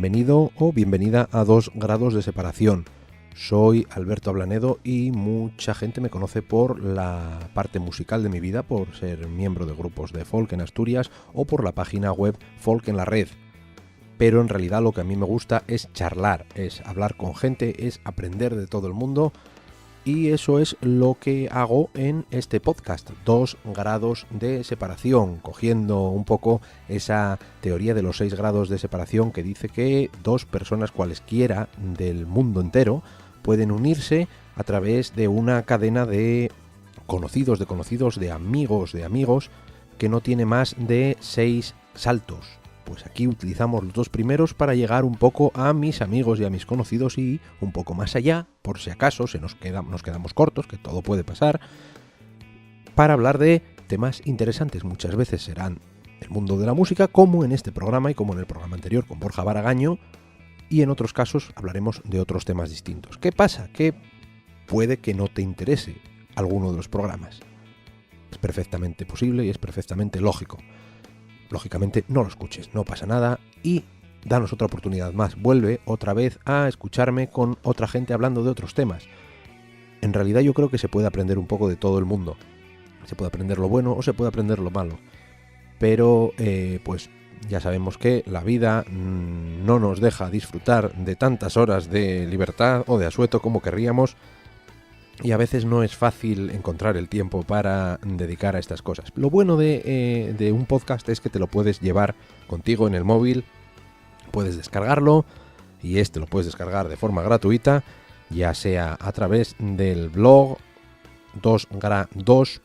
Bienvenido o bienvenida a 2 grados de separación. Soy Alberto Ablanedo y mucha gente me conoce por la parte musical de mi vida, por ser miembro de grupos de folk en Asturias o por la página web Folk en la Red. Pero en realidad lo que a mí me gusta es charlar, es hablar con gente, es aprender de todo el mundo. Y eso es lo que hago en este podcast, 2 grados de separación, cogiendo un poco esa teoría de los 6 grados de separación que dice que 2 personas cualesquiera del mundo entero pueden unirse a través de una cadena de conocidos, de amigos, que no tiene más de 6 saltos. Pues aquí utilizamos los 2 primeros para llegar un poco a mis amigos y a mis conocidos y un poco más allá, por si acaso nos quedamos cortos, que todo puede pasar, para hablar de temas interesantes. Muchas veces serán el mundo de la música, como en este programa y como en el programa anterior con Borja Baragaño, y en otros casos hablaremos de otros temas distintos. ¿Qué pasa? Que puede que no te interese alguno de los programas. Es perfectamente posible y es perfectamente lógico. Lógicamente no lo escuches, no pasa nada y danos otra oportunidad más. Vuelve otra vez a escucharme con otra gente hablando de otros temas. En realidad yo creo que se puede aprender un poco de todo el mundo. Se puede aprender lo bueno o se puede aprender lo malo. Pero pues ya sabemos que la vida no nos deja disfrutar de tantas horas de libertad o de asueto como querríamos. Y a veces no es fácil encontrar el tiempo para dedicar a estas cosas. Lo bueno de un podcast es que te lo puedes llevar contigo en el móvil, puedes descargarlo y lo puedes descargar de forma gratuita, ya sea a través del blog 2gra2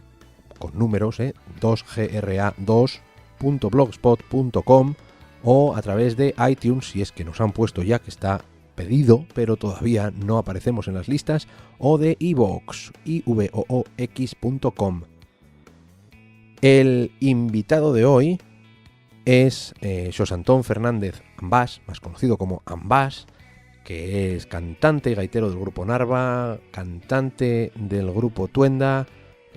con números, 2gra2.blogspot.com o a través de iTunes, si es que nos han puesto ya que está pedido, pero todavía no aparecemos en las listas, o de iVoox, ivoox.com. El invitado de hoy es Xosé Antón Fernández Ambás, más conocido como Ambás, que es cantante y gaitero del grupo Narva, cantante del grupo Tuenda,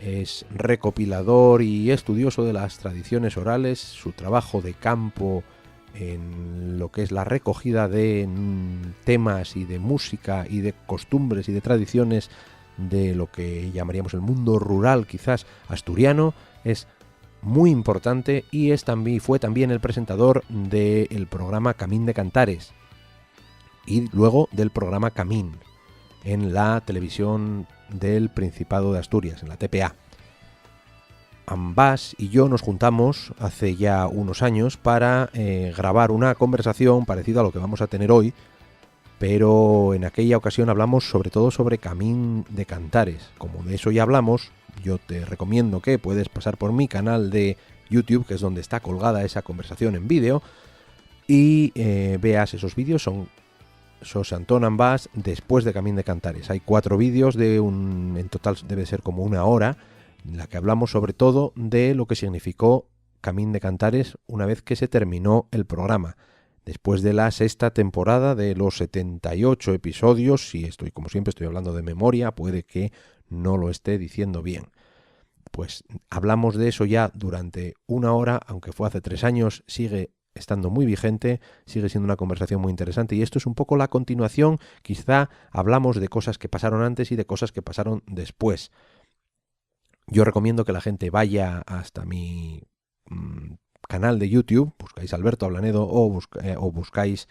es recopilador y estudioso de las tradiciones orales. Su trabajo de campo en lo que es la recogida de temas y de música y de costumbres y de tradiciones de lo que llamaríamos el mundo rural, quizás asturiano, es muy importante y fue también el presentador del programa Camín de Cantares y luego del programa Camín en la televisión del Principado de Asturias, en la TPA. Ambás y yo nos juntamos hace ya unos años para grabar una conversación parecida a lo que vamos a tener hoy, pero en aquella ocasión hablamos sobre todo sobre Camín de Cantares. Como de eso ya hablamos, yo te recomiendo que puedes pasar por mi canal de YouTube, que es donde está colgada esa conversación en vídeo, y veas esos vídeos. Son Xosé Antón Ambás después de Camín de Cantares. Hay 4 vídeos en total debe ser como 1 hora, en la que hablamos sobre todo de lo que significó Camín de Cantares una vez que se terminó el programa. Después de la 6ª temporada de los 78 episodios, y como siempre estoy hablando de memoria, puede que no lo esté diciendo bien. Pues hablamos de eso ya durante 1 hora, aunque fue hace 3 años, sigue estando muy vigente, sigue siendo una conversación muy interesante y esto es un poco la continuación. Quizá hablamos de cosas que pasaron antes y de cosas que pasaron después. Yo recomiendo que la gente vaya hasta mi canal de YouTube, buscáis Alberto Ablanedo o buscáis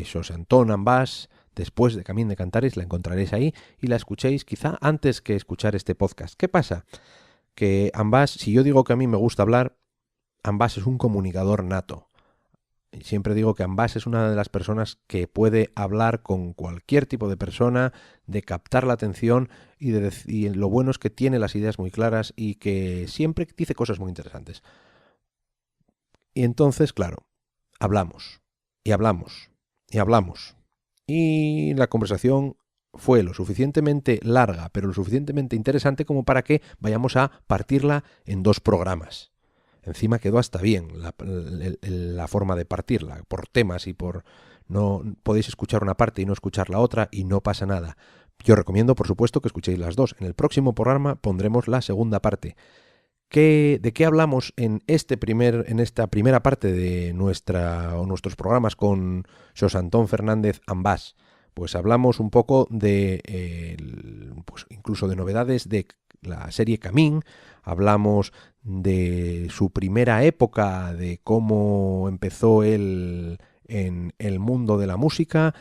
Xosé Antón Ambás después de Camín de Cantares, la encontraréis ahí y la escuchéis quizá antes que escuchar este podcast. ¿Qué pasa? Que Ambás, si yo digo que a mí me gusta hablar, Ambás es un comunicador nato. Siempre digo que Ambás es una de las personas que puede hablar con cualquier tipo de persona, de captar la atención y lo bueno es que tiene las ideas muy claras y que siempre dice cosas muy interesantes. Y entonces, claro, hablamos y hablamos y hablamos. Y la conversación fue lo suficientemente larga, pero lo suficientemente interesante como para que vayamos a partirla en 2 programas. Encima quedó hasta bien la forma de partirla, por temas y por... No podéis escuchar una parte y no escuchar la otra y no pasa nada. Yo recomiendo, por supuesto, que escuchéis las 2. En el próximo programa pondremos la segunda parte. ¿De qué hablamos en esta primera parte de nuestros programas con Xosé Antón Fernández Ambás? Pues hablamos un poco pues incluso de novedades de la serie Camín, hablamos de su primera época, de cómo empezó él en el mundo de la música,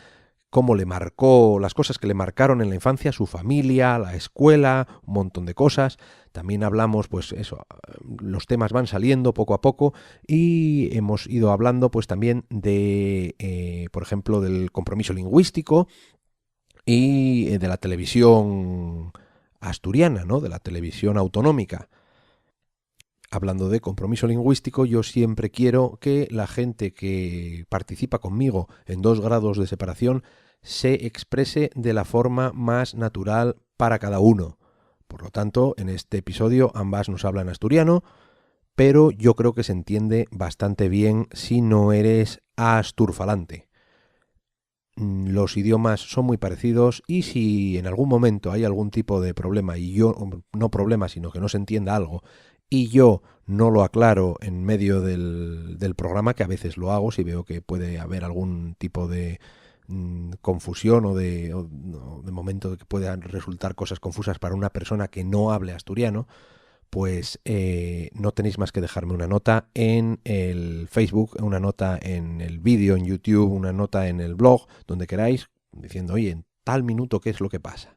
cómo le marcó, las cosas que le marcaron en la infancia, su familia, la escuela, un montón de cosas. También hablamos, pues eso, los temas van saliendo poco a poco y hemos ido hablando pues también de, por ejemplo, del compromiso lingüístico y de la televisión asturiana, ¿no? De la televisión autonómica. Hablando de compromiso lingüístico, yo siempre quiero que la gente que participa conmigo en 2 grados de separación se exprese de la forma más natural para cada uno. Por lo tanto, en este episodio ambas nos hablan asturiano, pero yo creo que se entiende bastante bien si no eres asturfalante. Los idiomas son muy parecidos y si en algún momento hay algún tipo de problema y yo, no problema, sino que no se entienda algo y yo no lo aclaro en medio del programa, que a veces lo hago si veo que puede haber algún tipo de confusión o de momento que puedan resultar cosas confusas para una persona que no hable asturiano, pues no tenéis más que dejarme una nota en el Facebook, una nota en el vídeo en YouTube, una nota en el blog, donde queráis, diciendo, oye, en tal minuto, ¿qué es lo que pasa?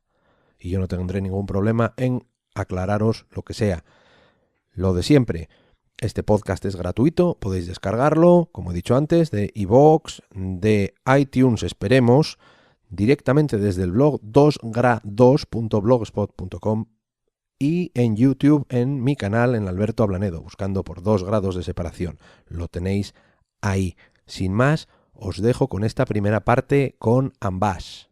Y yo no tendré ningún problema en aclararos lo que sea. Lo de siempre, este podcast es gratuito, podéis descargarlo, como he dicho antes, de iVoox, de iTunes, esperemos, directamente desde el blog 2gra2.blogspot.com y en YouTube en mi canal en Alberto Ablanedo, buscando por 2 grados de separación. Lo tenéis ahí. Sin más, os dejo con esta primera parte con ambas.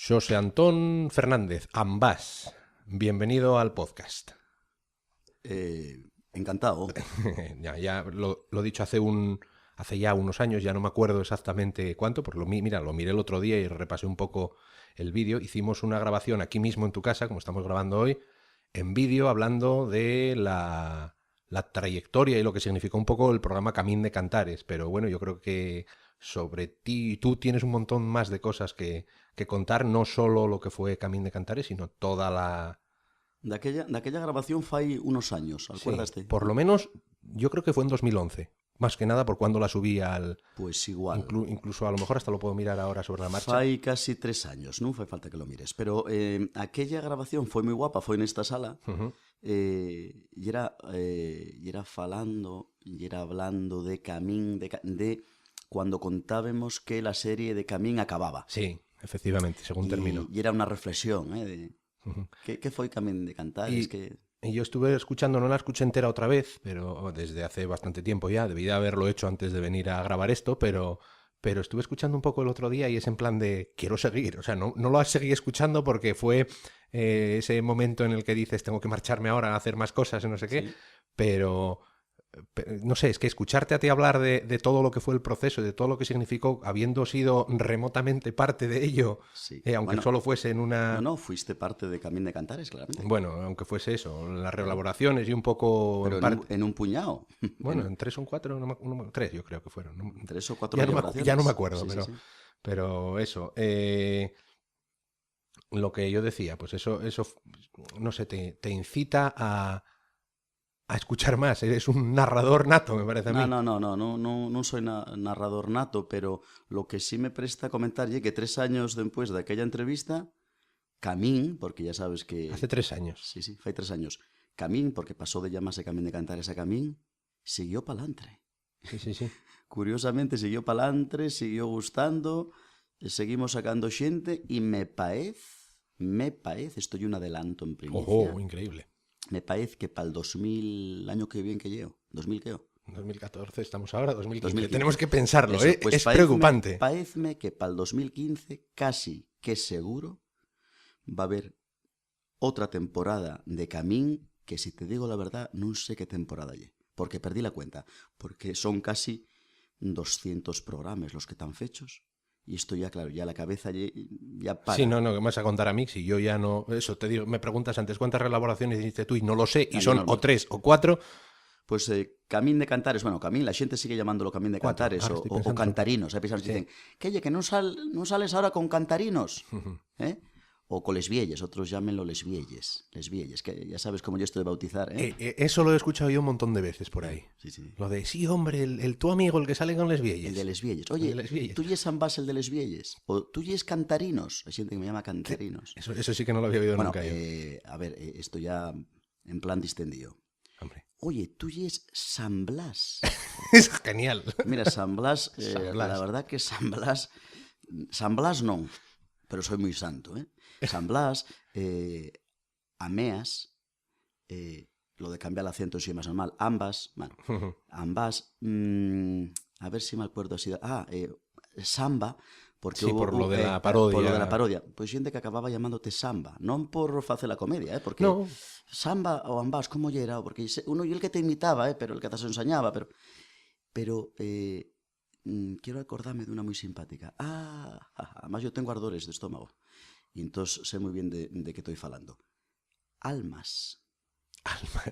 Xosé Antón Fernández Ambás, bienvenido al podcast. Encantado. ya lo he dicho hace ya unos años, ya no me acuerdo exactamente cuánto, porque lo miré el otro día y repasé un poco el vídeo. Hicimos una grabación aquí mismo en tu casa, como estamos grabando hoy, en vídeo, hablando de la trayectoria y lo que significó un poco el programa Camín de Cantares. Pero bueno, yo creo que sobre ti, tú tienes un montón más de cosas que contar, no solo lo que fue Camín de Cantares, sino toda la... De aquella grabación fai unos años, ¿acuerdaste? Sí, por lo menos yo creo que fue en 2011. Más que nada por cuando la subí al... Pues igual. Incluso a lo mejor hasta lo puedo mirar ahora sobre la marcha. Fai casi 3 años, non fai falta que lo mires. Pero aquella grabación foi moi guapa, foi nesta sala. E era hablando de Camín, de cuando contábamos que la serie de Camín acababa. Sí, efectivamente, según terminó. Y era una reflexión, de... ¿Qué fue Camín de Cantares? Y yo estuve escuchando, no la escuché entera otra vez, pero desde hace bastante tiempo ya, debí de haberlo hecho antes de venir a grabar esto, pero estuve escuchando un poco el otro día y es en plan de, quiero seguir, o sea, no lo seguí escuchando porque fue ese momento en el que dices, tengo que marcharme ahora a hacer más cosas y no sé qué, sí. pero no sé, es que escucharte a ti hablar de todo lo que fue el proceso, de todo lo que significó, habiendo sido remotamente parte de ello, sí. Aunque solo fuese en una... No, fuiste parte de Camín de Cantares, claramente. Bueno, aunque fuese eso, las reelaboraciones y un poco... Pero en un puñado. Bueno, en 3 o 4, 3 yo creo que fueron. 3 o 4 ya no me acuerdo, sí. Pero eso... lo que yo decía, pues eso no sé, te incita a escuchar más. Eres un narrador nato, me parece a mí. No soy narrador nato, pero lo que sí me presta a comentar es que 3 años después de aquella entrevista, Camín, porque ya sabes que... Hace 3 años. Sí, fue 3 años. Camín, porque pasó de llamarse Camín de Cantares a Camín, siguió pa'lantre. Sí. Curiosamente siguió pa'lantre, siguió gustando seguimos sacando xente e me parece, isto é un adelanto en primicia. Ojo, increíble. Me parece que para el 2000, año que viene que llevo, 2000 que 2014 estamos ahora, 2015. 2015. Tenemos que pensarlo, Eso, pues es preocupante. Paréceme que para el 2015 casi que seguro va a haber otra temporada de Camín que, si te digo la verdad, non sé qué temporada lle, porque perdí la cuenta, porque son casi 200 programas los que están fechos. Y esto ya, claro, ya la cabeza ya para. Sí, no, ¿qué me vas a contar a mí? Si yo ya no... Eso, te digo, me preguntas antes, ¿cuántas relaboraciones hiciste tú? Y no lo sé, y son o 3 o 4... Pues Camín de Cantares, bueno, Camín, la xente sigue llamándolo Camín de Cantares o Cantarinos, pensamos, sí. Dicen, que non sales ahora con Cantarinos, o con lesbielles, otros llámenlo lesbielles, que ya sabes cómo yo esto de bautizar, Eso lo he escuchado yo un montón de veces por ahí. Sí. Lo de, sí, hombre, el tu amigo, el que sale con lesbielles. El de lesbielles. Oye, tú y es San Bas el de lesbielles, o tú y es Cantarinos, hay gente que me llama Cantarinos. Eso sí que no lo había oído nunca yo. A ver, esto ya en plan distendido. Hombre. Oye, tú y es San Blas. Es genial. Mira, San Blas, la verdad que San Blas no, pero soy muy santo, San Blas, Ameas, lo de cambiar el acento si es más normal, ambas, bueno, ambas, a ver si me acuerdo así, Samba, porque sí, por lo de la parodia. Por lo de la parodia. Pois xente que acababa llamándote Samba, non por facer a comedia, porque no. Samba ou ambas, como lle era? Porque uno e el que te imitaba, pero el que te ensañaba, pero quiero acordarme de una muy simpática. Además yo tengo ardores de estómago, y entonces sé muy bien de qué estoy falando. Almas.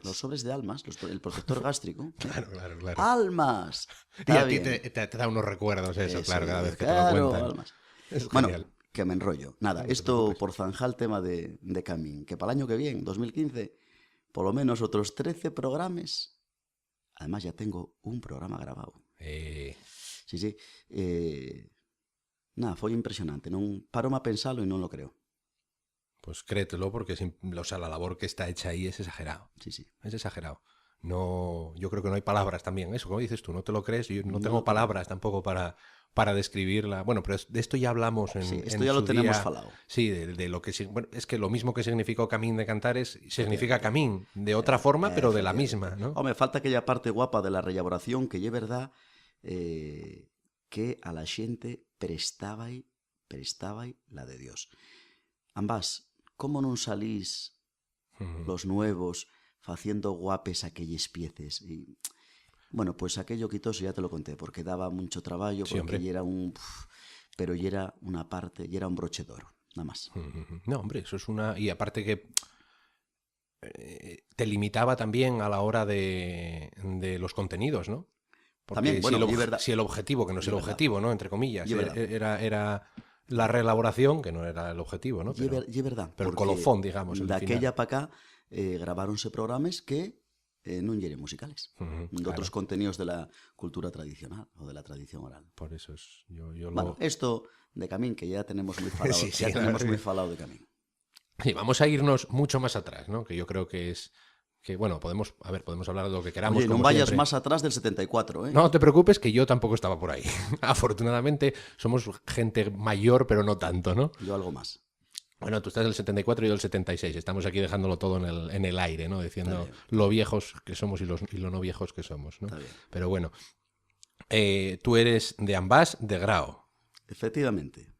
Los sobres de almas, el protector gástrico. Claro. ¡Almas! Y a ti te da unos recuerdos eso, claro, cada vez que te lo cuentan. Almas. Es bueno, genial. Que me enrollo. Nada, No, esto por zanjar el tema de Camín, que para el año que viene, 2015, por lo menos otros 13 programas. Además ya tengo un programa grabado. Sí. Nada, foi impresionante. Non parome a pensalo e non lo creo. Pues créetelo, porque la labor que está hecha ahí es exagerado. Sí. Es exagerado. No, yo creo que no hay palabras también. Eso, como dices tú, no te lo crees. Yo no tengo palabras tampoco para describirla. Bueno, pero de esto ya hablamos en esto ya lo tenemos falado. Sí, de lo que... Bueno, es que lo mismo que significó Camín de Cantares significa Camín, de otra forma, pero de la misma, ¿no? Me falta aquella parte guapa de la reelaboración, que é verdad que a la xente prestaba la de Dios. Ambas, ¿cómo non salís los nuevos haciendo guapes aquellos pieces? Y, bueno, pues aquello quitóse, ya te lo conté, porque daba mucho trabajo, sí, porque ya era pero ya era una parte, ya era un broche de oro, nada más. No, hombre, eso es una... Y aparte que te limitaba también a la hora de los contenidos, ¿no? Porque también, si el objetivo, que no es el objetivo, ¿no? Entre comillas, era la reelaboración, que no era el objetivo, ¿no? Pero verdad. Pero el colofón, digamos. De aquella para acá grabáronse programas que non eran musicales, de otros contenidos de la cultura tradicional o de la tradición oral. Por eso es... Bueno, esto de Camín, que ya tenemos muy falado, tenemos muy falado de Camín. Sí, vamos a irnos mucho más atrás, ¿no? Que yo creo que es... Que, bueno, podemos hablar de lo que queramos. Oye, no vayas más atrás del 74, ¿eh? No te preocupes, que yo tampoco estaba por ahí. Afortunadamente somos gente mayor, pero no tanto, ¿no? Yo algo más. Bueno, tú estás del 74 y yo del 76. Estamos aquí dejándolo todo en el aire, ¿no? Diciendo lo viejos que somos y lo no viejos que somos, ¿no? Pero bueno, tú eres de Ambás, de Grao. Efectivamente.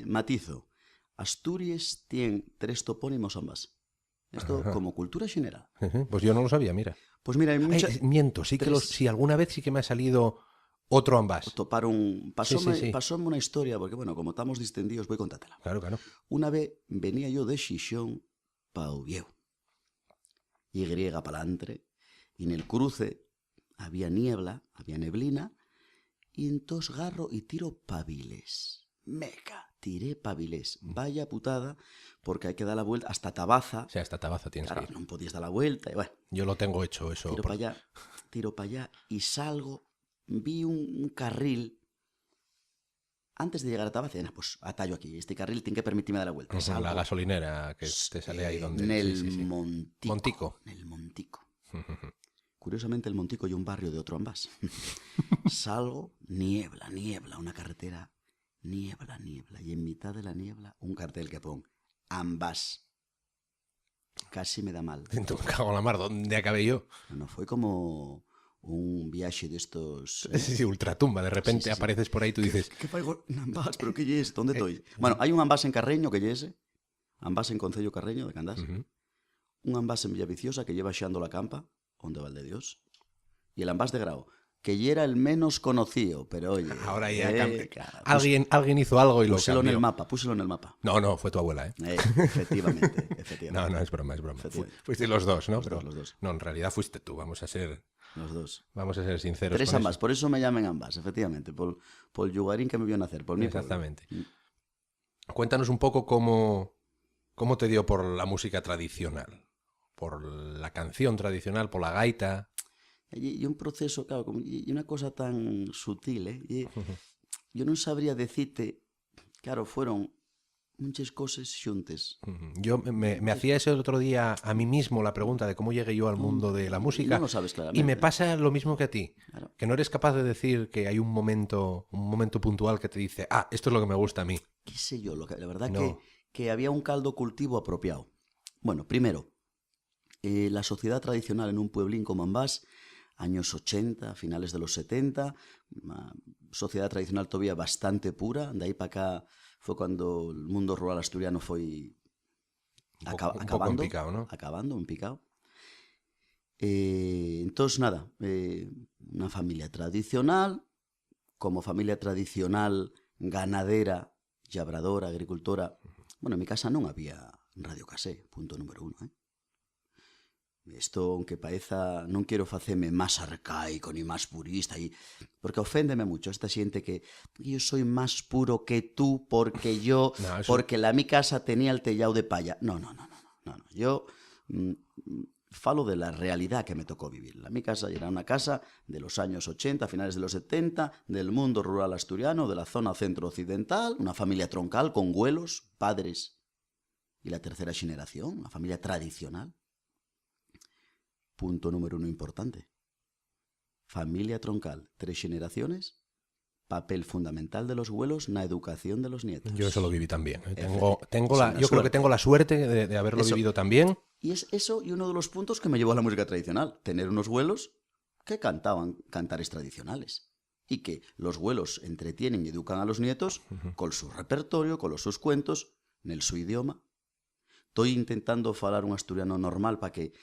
Matizo. Asturias tiene 3 topónimos Ambás. Esto como cultura general. Pues yo no lo sabía, mira. Pues mira, hay muchas... miento, sí que sí, alguna vez sí que me ha salido otro Ambás. Pasóme una historia, porque bueno, como estamos distendidos, voy a contártela. Claro. Una vez venía yo de Xixón pa Oviedo. Y pa'lantre, y en el cruce había neblina, y entonces garro y tiro paviles. Tiré pavilés. Vaya putada, porque hay que dar la vuelta hasta Tabaza. O sea, hasta Tabaza tienes que ir. No podías dar la vuelta. Y bueno, yo lo tengo hecho eso. Tiro para allá y salgo. Vi un carril. Antes de llegar a Tabaza, pues atallo aquí. Este carril tiene que permitirme dar la vuelta. La gasolinera que te sale ahí donde... En el Montico. En el Montico. Curiosamente, el Montico y un barrio de otro Ambás. Salgo, niebla, una carretera niebla, y en mitad de la niebla un cartel que pon ambas. Casi me da mal. Me cago en la mar, ¿dónde acabé yo? No, fue como un viaje de estos... Sí, ultratumba, de repente Sí. apareces por ahí y tú dices... ¿Qué faigo en ambas? ¿Pero qué es? ¿Dónde estoy? Bueno, hay un ambas en Carreño, que lle ese. Ambas en Concello Carreño, de Candás. Un ambas en Villaviciosa, que lleva xeando la campa, onde va el de Dios. Y el ambas de Grao, que ya era el menos conocido, pero oye... Ahora ya claro, alguien hizo algo y lo púselo cambió. Púselo en el mapa. No, fue tu abuela, ¿eh? Efectivamente. No, es broma. Fuiste los dos, ¿no? Los dos. No, en realidad fuiste tú, vamos a ser sinceros. 3 con ambas, eso. por eso me llaman ambas, efectivamente, por el lugarín que me vio nacer, por mí. Exactamente. Cuéntanos un poco cómo te dio por la música tradicional, por la canción tradicional, por la gaita. Y un proceso, claro, y una cosa tan sutil, ¿eh? Yo non sabría decirte, claro, fueron muchas cosas xuntes. Yo me hacía ese otro día a mí mismo la pregunta de cómo llegué yo al mundo de la música. No lo sabes claramente. Y me pasa lo mismo que a ti. Claro. Que no eres capaz de decir que hay un momento puntual que te dice, esto es lo que me gusta a mí. ¿Qué sé yo? La verdad No. que había un caldo cultivo apropiado. Bueno, primero, la sociedad tradicional en un pueblín como Ambás, años 80, finales de los 70, una sociedad tradicional todavía bastante pura. De ahí para acá fue cuando el mundo rural asturiano fue Un poco en picado, ¿no? Acabando, en picado. Entonces, nada, una familia tradicional, como familia tradicional ganadera, labradora, agricultora. Bueno, en mi casa non había radio casé, punto número 1, Isto, aunque pareza, non quero faceme máis arcaico ni máis purista, porque oféndeme mucho esta xente que yo soy máis puro que tú porque yo, No, eso... porque la mi casa tenía el tellado de palla. No. Yo falo de la realidad que me tocó vivir. La mi casa era una casa de los años 80, finales de los 70, del mundo rural asturiano, de la zona centro-occidental, una familia troncal con abuelos, padres y la tercera generación, una familia tradicional. Punto número 1 importante. Familia troncal, 3 generaciones, papel fundamental de los abuelos na educación de los nietos. Yo eso lo viví también. Yo Yo creo que tengo la suerte de haberlo vivido también. Y es eso y uno de los puntos que me llevó a la música tradicional. Tener unos abuelos que cantaban cantares tradicionales. Y que los abuelos entretienen y educan a los nietos con su repertorio, con los sus cuentos, en su idioma. Estoy intentando falar un asturiano normal para que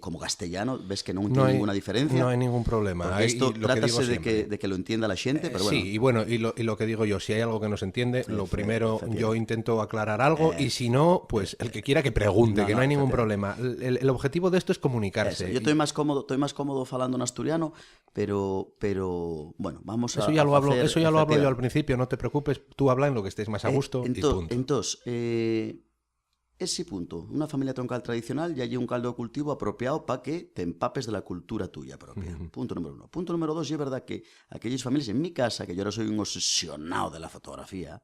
como castellano, ves que no tiene ninguna diferencia. No hay ningún problema. Porque esto trátase de que lo entienda la gente, pero bueno. Sí, y lo que digo yo, si hay algo que no se entiende, lo primero yo intento aclarar algo y si no, pues el que quiera que pregunte, que no hay ningún problema. El objetivo de esto es comunicarse. Yo estoy más cómodo falando en asturiano, pero bueno, vamos a... Eso ya lo hablo yo al principio, no te preocupes, tú habla en lo que estés más a gusto y punto. Entonces, ese punto, una familia troncal tradicional, ya hay un caldo de cultivo apropiado para que te empapes de la cultura tuya propia. Punto número 1. Punto número 2, y es verdad que aquellas familias, en mi casa, que yo ahora soy un obsesionado de la fotografía,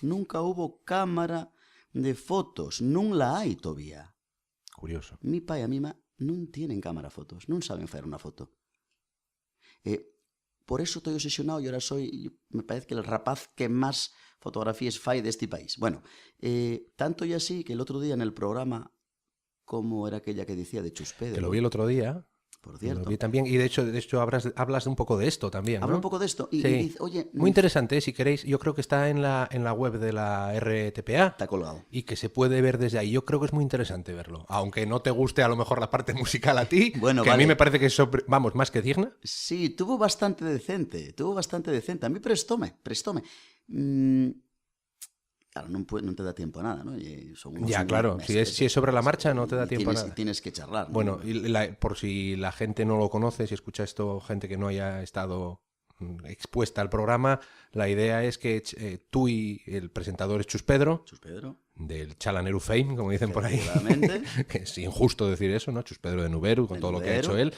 nunca hubo cámara de fotos, non la hai todavía. Curioso. Mi pai e mi má non tienen cámara fotos, non saben facer unha foto. Por eso estoy obsesionado y ahora me parece que el rapaz que más fotografías fai de este país. Bueno, tanto y así que el otro día en el programa, ¿cómo era aquella que decía de Chus Pedro? Que lo vi el otro día. Por cierto. Lo vi también, y de hecho hablas un poco de esto también, ¿no? Habla un poco de esto y sí. dice, oye... Muy interesante, si queréis, yo creo que está en la web de la RTPA. Está colgado. Y que se puede ver desde ahí. Yo creo que es muy interesante verlo. Aunque no te guste a lo mejor la parte musical a ti, bueno, que vale. A mí me parece que es, más que digna. Sí, tuvo bastante decente. A mí prestóme. Claro, non te da tiempo a nada, ¿no? Claro, si es sobre la marcha no te da tiempo a nada. Tienes que charlar, ¿no? Bueno, por si la gente no lo conoce, si escucha esto gente que no haya estado expuesta al programa, la idea es que tú y el presentador es Chus Pedro, del Chalaneru Fame, como dicen por ahí, que es injusto decir eso, ¿no? Chus Pedro de Nuberu, con todo lo que ha hecho él.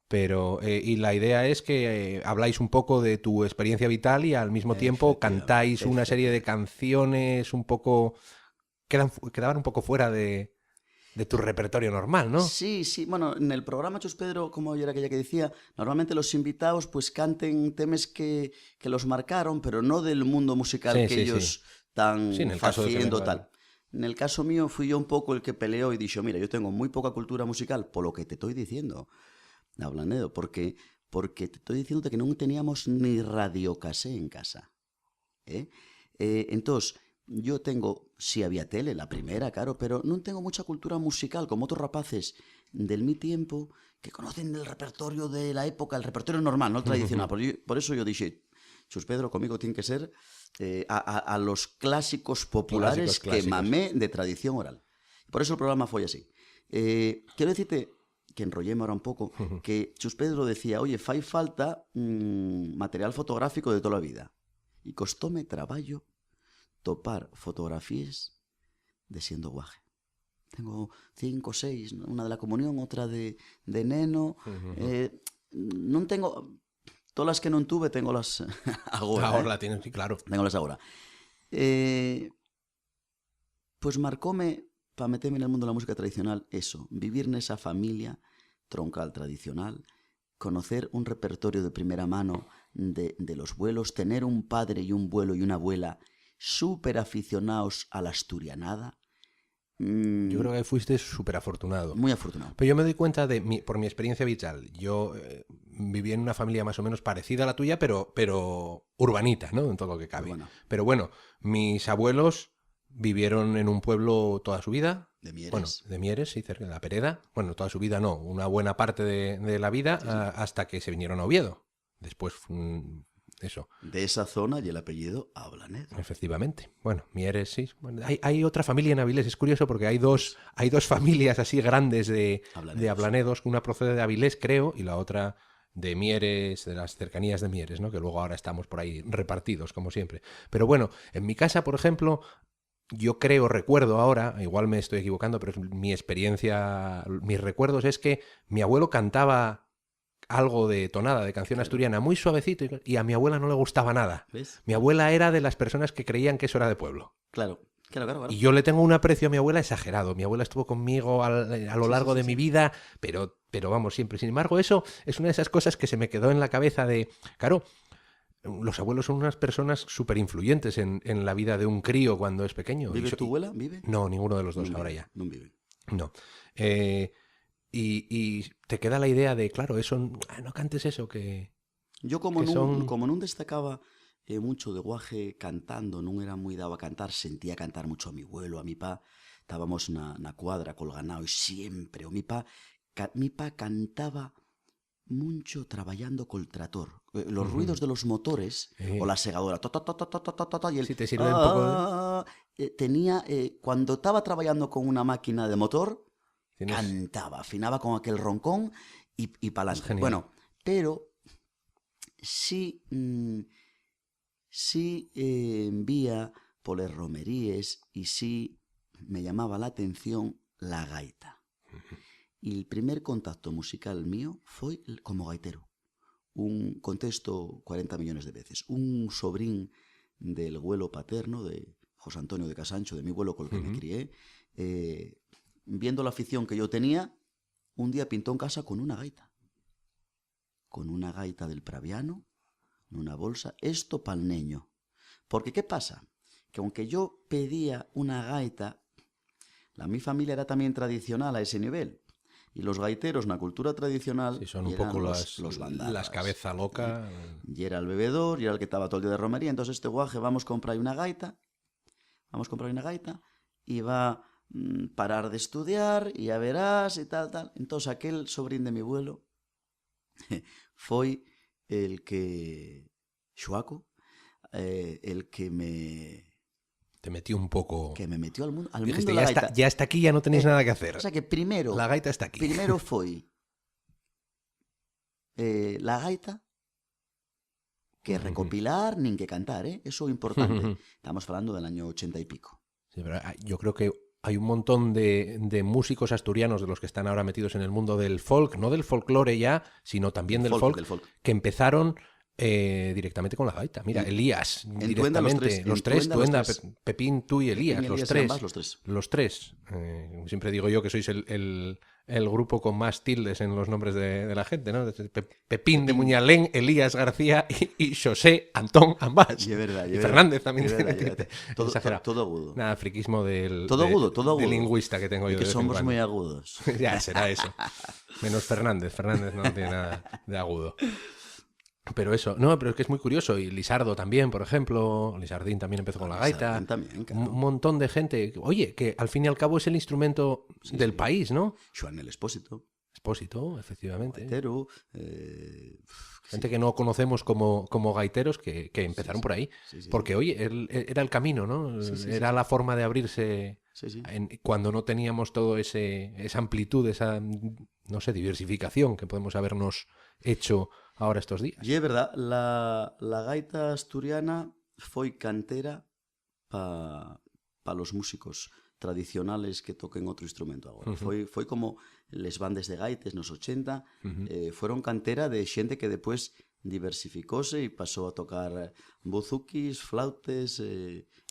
Pero y la idea es que habláis un poco de tu experiencia vital y al mismo tiempo cantáis una serie de canciones un poco quedaban un poco fuera de de tu repertorio normal, ¿no? Sí, sí. Bueno, en el programa Chus Pedro, como yo era aquella que decía, normalmente los invitados pues canten temas que los marcaron, pero no del mundo musical Sí, que sí, sí. ellos están Sí, en el caso de que haciendo venga. tal. En el caso mío fui yo un poco el que peleó y dijo, mira, yo tengo muy poca cultura musical, por lo que te estoy diciendo, Ablanedo, porque te estoy diciendo que no teníamos ni radiocasé en casa. Entonces, yo tengo, sí había tele, la primera, claro, pero no tengo mucha cultura musical como otros rapaces del mi tiempo que conocen el repertorio de la época, el repertorio normal, no el tradicional. Por eso yo dije, Chus Pedro, conmigo tiene que ser a los clásicos populares Clásicos. que mamé de tradición oral. Por eso el programa fue así. Quiero decirte, que enrolléme ahora un pouco, que Chus Pedro decía, oye, fai falta material fotográfico de toda a vida. E costóme traballo topar fotografías de siendo guaje. Tengo 5 ou 6, unha de la comunión, outra de neno. Non tengo... Todas as que non tuve, tengo las agora. Ahora la tienes, sí, claro. Tengo las agora. Pues marcóme, para meterme en el mundo de la música tradicional, eso, vivir nesa familia troncal tradicional, conocer un repertorio de primera mano de los vuelos, tener un padre y un vuelo y una abuela súper aficionados a la asturianada. Yo creo que fuiste súper afortunado. Muy afortunado. Pero yo me doy cuenta por mi experiencia vital. Yo viví en una familia más o menos parecida a la tuya, pero urbanita, ¿no? En todo lo que cabe. Urbana. Pero bueno, mis abuelos vivieron en un pueblo toda su vida. De Mieres. Bueno, de Mieres, sí, cerca de la Pereda. Bueno, toda su vida no, una buena parte de la vida, Sí. hasta que se vinieron a Oviedo. Después, eso, De esa zona y el apellido Ablanedo. efectivamente. Bueno, Mieres, sí. Bueno, hay otra familia en Avilés. Es curioso porque hay dos familias así grandes de Ablanedos. Una procede de Avilés, creo, y la otra de Mieres, de las cercanías de Mieres, ¿no? Que luego ahora estamos por ahí repartidos, como siempre. Pero bueno, en mi casa, por ejemplo, yo recuerdo ahora, igual me estoy equivocando, pero es mi experiencia, mis recuerdos es que mi abuelo cantaba algo de tonada, de canción asturiana, muy suavecito, y a mi abuela no le gustaba nada. ¿Ves? Mi abuela era de las personas que creían que eso era de pueblo. Claro. Y yo le tengo un aprecio a mi abuela exagerado. Mi abuela estuvo conmigo a lo largo de mi vida, pero vamos, siempre. Sin embargo, eso es una de esas cosas que se me quedó en la cabeza de, claro, los abuelos son unas personas súper influyentes en la vida de un crío cuando es pequeño. ¿Vive tu abuela? ¿Vive? No, ninguno de los dos, Non ahora vive, ya. Non vive. No. Y te queda la idea de, claro, eso, no cantes eso, que... Yo como que son... non destacaba mucho de guaje cantando, non era moi dado a cantar, sentía cantar mucho a mi abuelo, a mi pa, estábamos na cuadra col ganao e siempre, o mi pa cantaba mucho traballando col trator. Los ruidos de los motores, o la segadora, y el... Si te sirve un poco tenía, cuando estaba traballando con una máquina de motor, Tienes... cantaba, afinaba con aquel roncón y pa'lante. Bueno, pero sí envía por las romerías y sí me llamaba la atención la gaita. Y el primer contacto musical mío fue como gaitero. Un contesto 40 millones de veces. Un sobrín del abuelo paterno, de José Antonio de Casancho, de mi abuelo con el que me crié, viendo la afición que yo tenía, un día pintó en casa con una gaita. Con una gaita del Praviano, en una bolsa, esto pa'l neño. Porque, ¿qué pasa? Que aunque yo pedía una gaita, mi familia era también tradicional a ese nivel. Y los gaiteros, en la cultura tradicional, sí, son un poco los bandadas, las cabeza loca. Y era el bebedor, y era el que estaba todo el día de romería. Entonces este guaje, vamos a comprar una gaita, y va a parar de estudiar, y ya verás, y tal. Entonces aquel sobrín de mi abuelo fue el que, Xuaco, el que me... Te metió un poco... Que me metió al mundo Dijiste, de la gaita. Ya está aquí, ya no tenéis nada que hacer. O sea que primero... La gaita está aquí. Primero foi la gaita, que recopilar nin que cantar, eso é importante. Estamos falando del año 80 y pico. Sí, pero yo creo que hay un montón de músicos asturianos de los que están ahora metidos en el mundo del folk, no del folclore ya, sino también del folk, del folk, que empezaron Directamente con la gaita. Mira, Elías, En Tuenda directamente. Los tres, Tuenda, Pepín, tú y Elías, Pepín y los Elías tres. ambas, los tres. Los tres. Siempre digo yo que sois el grupo con más tildes en los nombres de la gente, ¿no? Pepín de Muñalén, Elías García y José Antón ambas. Y es verdad, y Fernández también. Todo, exagerado. todo agudo. Nada, friquismo todo agudo. de lingüista que tengo yo. Que de somos muy agudos. Ya, será eso. Menos Fernández. Fernández no tiene nada de agudo. Pero eso, no, pero es que es muy curioso. Y Lisardo también, por ejemplo. Lisardín también empezó con la gaita. También, claro. Un montón de gente. Oye, que al fin y al cabo es el instrumento del país, ¿no? Joan el Expósito. Expósito, efectivamente. Gaitero. Gente que no conocemos como gaiteros que empezaron por ahí. Porque, oye, era el camino, ¿no? Era la forma de abrirse cuando no teníamos todo esa amplitud, esa, no sé, diversificación que podemos habernos hecho ahora estos días. Y es verdad, la gaita asturiana foi cantera para los músicos tradicionales que toquen outro instrumento agora. Foi como les bandes de gaites nos 80, fueron cantera de xente que después diversificóse e pasou a tocar buzuquis, flautes,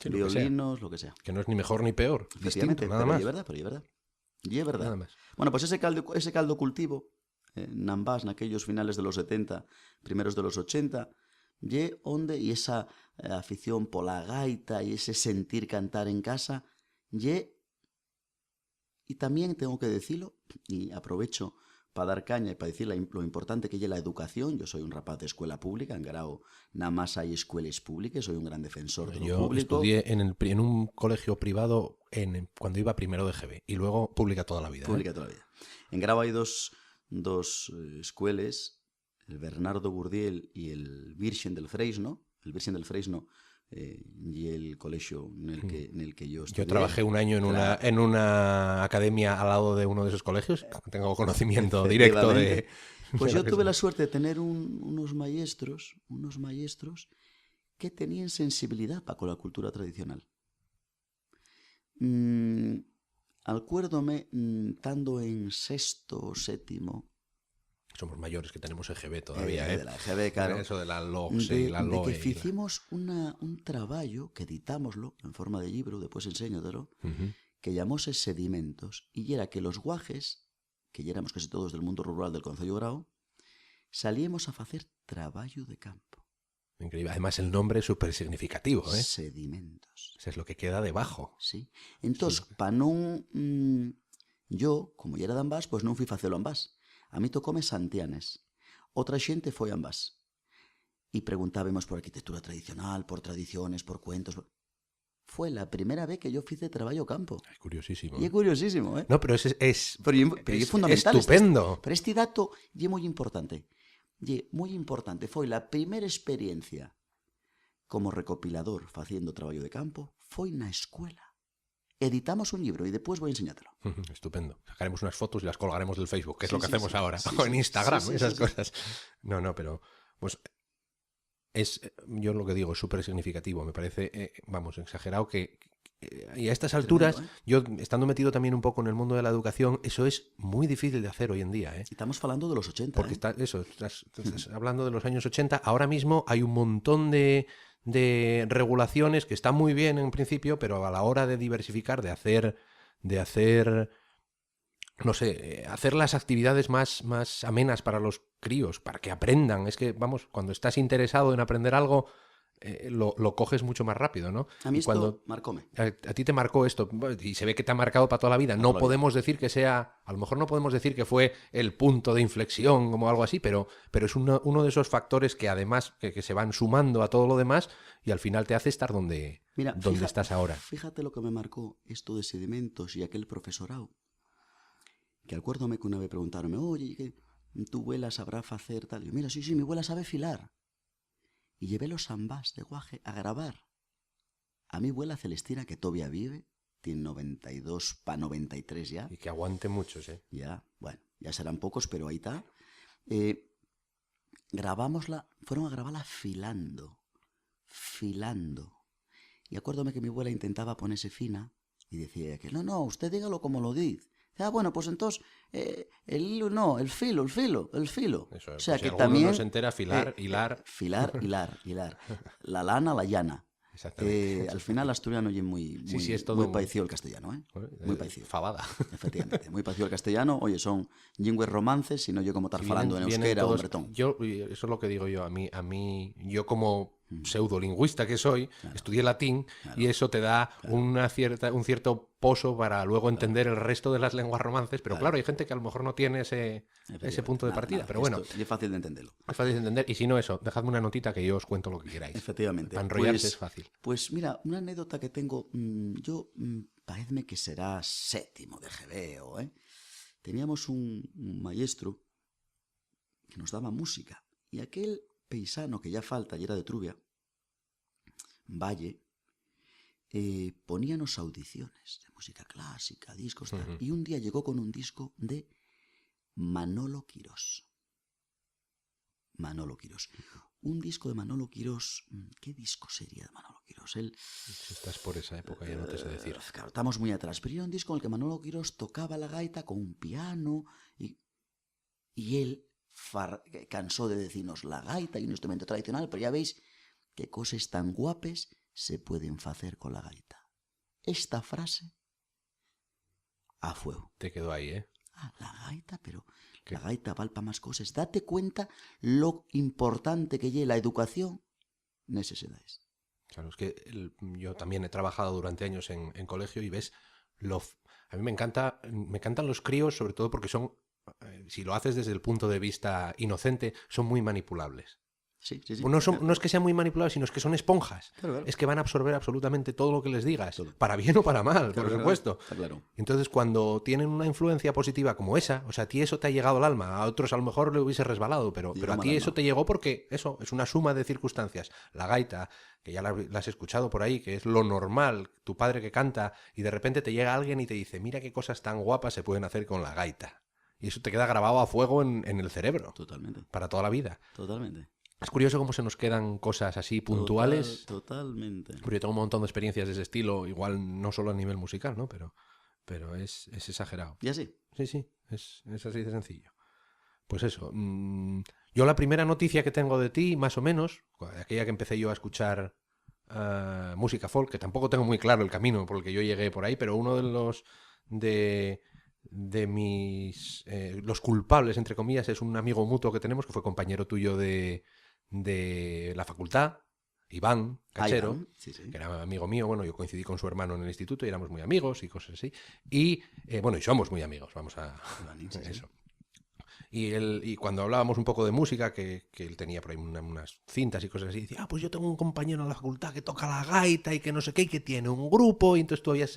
violinos, lo que sea. Que no es ni mejor ni peor, distinto, nada más. Y es verdad. Nada más. Bueno, pues ese caldo cultivo, Nambás, naquellos finales de los 70, primeros de los 80, y esa afición pola gaita y ese sentir cantar en casa, y también tengo que decirlo, y aprovecho para dar caña y para decir lo importante que es la educación. Yo soy un rapaz de escuela pública, en Garao nada más hay escuelas públicas, soy un gran defensor de lo público. Yo estudié en un colegio privado cuando iba primero de GB y luego pública toda la vida. Pública toda la vida. En Garao hay dos escuelas, el Bernardo Burdiel y el Virgen del Freisno. El Virgen del Freisno y el colegio en el que yo estudié. Yo trabajé un año en una academia al lado de uno de esos colegios. Tengo conocimiento directo de... Pues yo tuve la suerte de tener unos maestros que tenían sensibilidad para la cultura tradicional. Acuérdome, estando en sexto o séptimo... Somos mayores que tenemos EGB todavía, de la EGB, claro. Eso de la LOGS y la LOE. De que hicimos un traballo, que editámoslo en forma de libro, después enséñotelo, que llamóse Sedimentos, y era que los guajes, que ya éramos casi todos del mundo rural del Concello Grao, salíamos a facer traballo de campo. Increíble. Además, el nombre es súper significativo, ¿eh? Sedimentos. Eso es lo que queda debajo. Sí. Entonces, para non... yo, como ya era de Ambás, pues non fui facelo a Ambás. A mí tocóme Santianes. Outra xente foi a Ambás. E preguntábamos por arquitectura tradicional, por tradiciones, por cuentos... Fue la primera vez que yo fice traballo campo. Es curiosísimo. Y es curiosísimo, ¿eh? No, pero es fundamental. Estupendo. Pero este dato é moi importante. Moi importante. Foi la primeira experiencia como recopilador facendo traballo de campo, foi na escuela. Editamos un libro y después voy a enseñártelo. Estupendo. Sacaremos unas fotos y las colgaremos del Facebook, que es lo que hacemos ahora. O en Instagram, esas cosas. No, pero pues yo lo que digo, es súper significativo. Me parece, exagerado que y a estas alturas, yo estando metido también un poco en el mundo de la educación, eso es muy difícil de hacer hoy en día. Estamos hablando de los 80. Porque estás hablando de los años 80. Ahora mismo hay un montón de regulaciones que están muy bien en principio, pero a la hora de diversificar, de hacer no sé, hacer las actividades más amenas para los críos, para que aprendan. Es que, cuando estás interesado en aprender algo, lo coges mucho más rápido, ¿no? A mí esto marcóme. A ti te marcó esto, y se ve que te ha marcado para toda la vida. No podemos decir que sea, a lo mejor no podemos decir que fue el punto de inflexión como algo así, pero es uno de esos factores que además que se van sumando a todo lo demás y al final te hace estar donde estás ahora. Fíjate lo que me marcó esto de sedimentos y aquel profesorado. Que acuérdome que una vez preguntaronme, oye, que tu abuela sabrá hacer tal. Y yo, mira, sí, mi abuela sabe filar. Y llevé los Ambás de Guaje a grabar. A mi abuela Celestina, que todavía vive, tiene 92 para 93 ya. Y que aguante muchos, ¿eh? Ya, bueno, ya serán pocos, pero ahí está. Fueron a grabarla filando. Y acuérdome que mi abuela intentaba ponerse fina y decía que no, usted dígalo como lo dice. Bueno, pues entonces, el hilo no, el filo. Eso, O sea si que alguno también... no se entera, filar, hilar. Hilar. La lana, la llana. Exactamente. Al final, asturiano es muy, Sí, es muy todo parecido al castellano, ¿eh? Muy parecido. Fabada. Efectivamente, muy parecido al castellano. Oye, son lingües romances, si no yo como estar Si falando en vienen euskera o en todos, bretón. eso es lo que digo yo, a mí, yo como pseudolingüista que soy, Claro, estudié latín y eso te da un cierto pozo para luego entender el resto de las lenguas romances, pero claro, hay gente que a lo mejor no tiene ese punto de partida, pero bueno, y es fácil de entenderlo. es fácil de entender, y si no eso, dejadme una notita que yo os cuento lo que queráis. Efectivamente. Para enrollarse es fácil. Pues mira, una anécdota que tengo, yo, pareceme que será séptimo de GB, ¿eh? Teníamos un maestro que nos daba música, y aquel paisano que ya falta y era de Trubia, Valle, poníanos audiciones de música clásica, discos, tal. Y un día llegó con un disco de Manolo Quirós. Un disco de Manolo Quirós. ¿Qué disco sería de Manolo Quirós? Si estás por esa época ya no te sé decir. Claro, estamos muy atrás. Pero era un disco en el que Manolo Quirós tocaba la gaita con un piano y él cansó de decirnos la gaita y un instrumento tradicional, pero ya veis qué cosas tan guapes se pueden hacer con la gaita. Esta frase a fuego. Te quedó ahí, ¿eh? La gaita, pero ¿qué? La gaita valpa más cosas. Date cuenta lo importante que lleva la educación en esas edades. Claro, es que yo también he trabajado durante años en colegio y ves, a mí me encantan los críos, sobre todo porque son, si lo haces desde el punto de vista inocente, son muy manipulables. Sí. No es que sean muy manipulables, sino es que son esponjas. Claro. Es que van a absorber absolutamente todo lo que les digas, para bien o para mal, por supuesto. Claro. Entonces, cuando tienen una influencia positiva como esa, o sea, a ti eso te ha llegado al alma, a otros a lo mejor le hubiese resbalado, pero a ti eso te llegó porque eso es una suma de circunstancias. La gaita, que ya la has escuchado por ahí, que es lo normal, tu padre que canta, y de repente te llega alguien y te dice, mira qué cosas tan guapas se pueden hacer con la gaita. Y eso te queda grabado a fuego en el cerebro. Totalmente. Para toda la vida. Totalmente. Es curioso cómo se nos quedan cosas así puntuales. Totalmente. Porque yo tengo un montón de experiencias de ese estilo, igual no solo a nivel musical, ¿no? Pero es exagerado. ¿Y así? Sí, es así de sencillo. Pues eso. Yo la primera noticia que tengo de ti, más o menos, aquella que empecé yo a escuchar música folk, que tampoco tengo muy claro el camino por el que yo llegué por ahí, pero uno de los de mis los culpables, entre comillas, es un amigo mutuo que tenemos, que fue compañero tuyo de la facultad, Iván Cachero, Iván. Sí. que era amigo mío. Bueno, yo coincidí con su hermano en el instituto y éramos muy amigos y cosas así. Y bueno, y somos muy amigos, vamos a eso. Y cuando hablábamos un poco de música, que él tenía por ahí unas cintas y cosas así, decía, pues yo tengo un compañero en la facultad que toca la gaita y que no sé qué, y que tiene un grupo, y entonces tú debía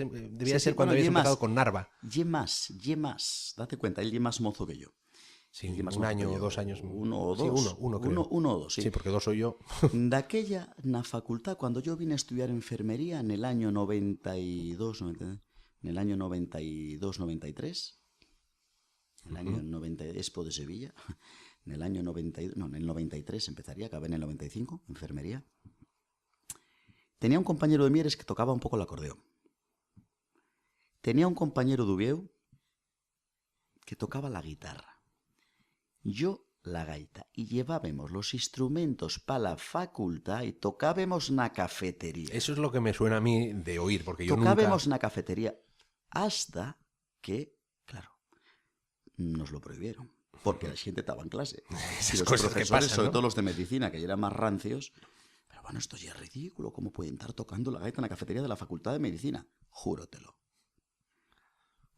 ser cuando habías empezado con Narva. Ye más, date cuenta, él ye más mozo que yo. Sí, un año o 2 años. Uno o dos. Sí, uno creo. Uno o dos, sí. Sí, porque 2 soy yo. Daquella, na facultad, cuando yo vine a estudiar enfermería en el año 92, en el año 92-93, el año 90, Expo de Sevilla, en el año 92, no, en el 93 empezaría, acabé en el 95, enfermería. Tenía un compañero de Mieres que tocaba un poco el acordeón. Tenía un compañero de Ubieu que tocaba la guitarra. Yo la gaita. Y llevábamos los instrumentos para la facultad y tocábamos na cafetería. Eso es lo que me suena a mí de oír, porque yo tocábamos na cafetería hasta que, claro, nos lo prohibieron. Porque la gente estaba en clase. Esas y los cosas profesores, que pasan, sobre ¿no? todo los de medicina, que ya eran más rancios, pero bueno, esto ya es ridículo. ¿Cómo pueden estar tocando la gaita en la cafetería de la Facultad de Medicina? Júrotelo.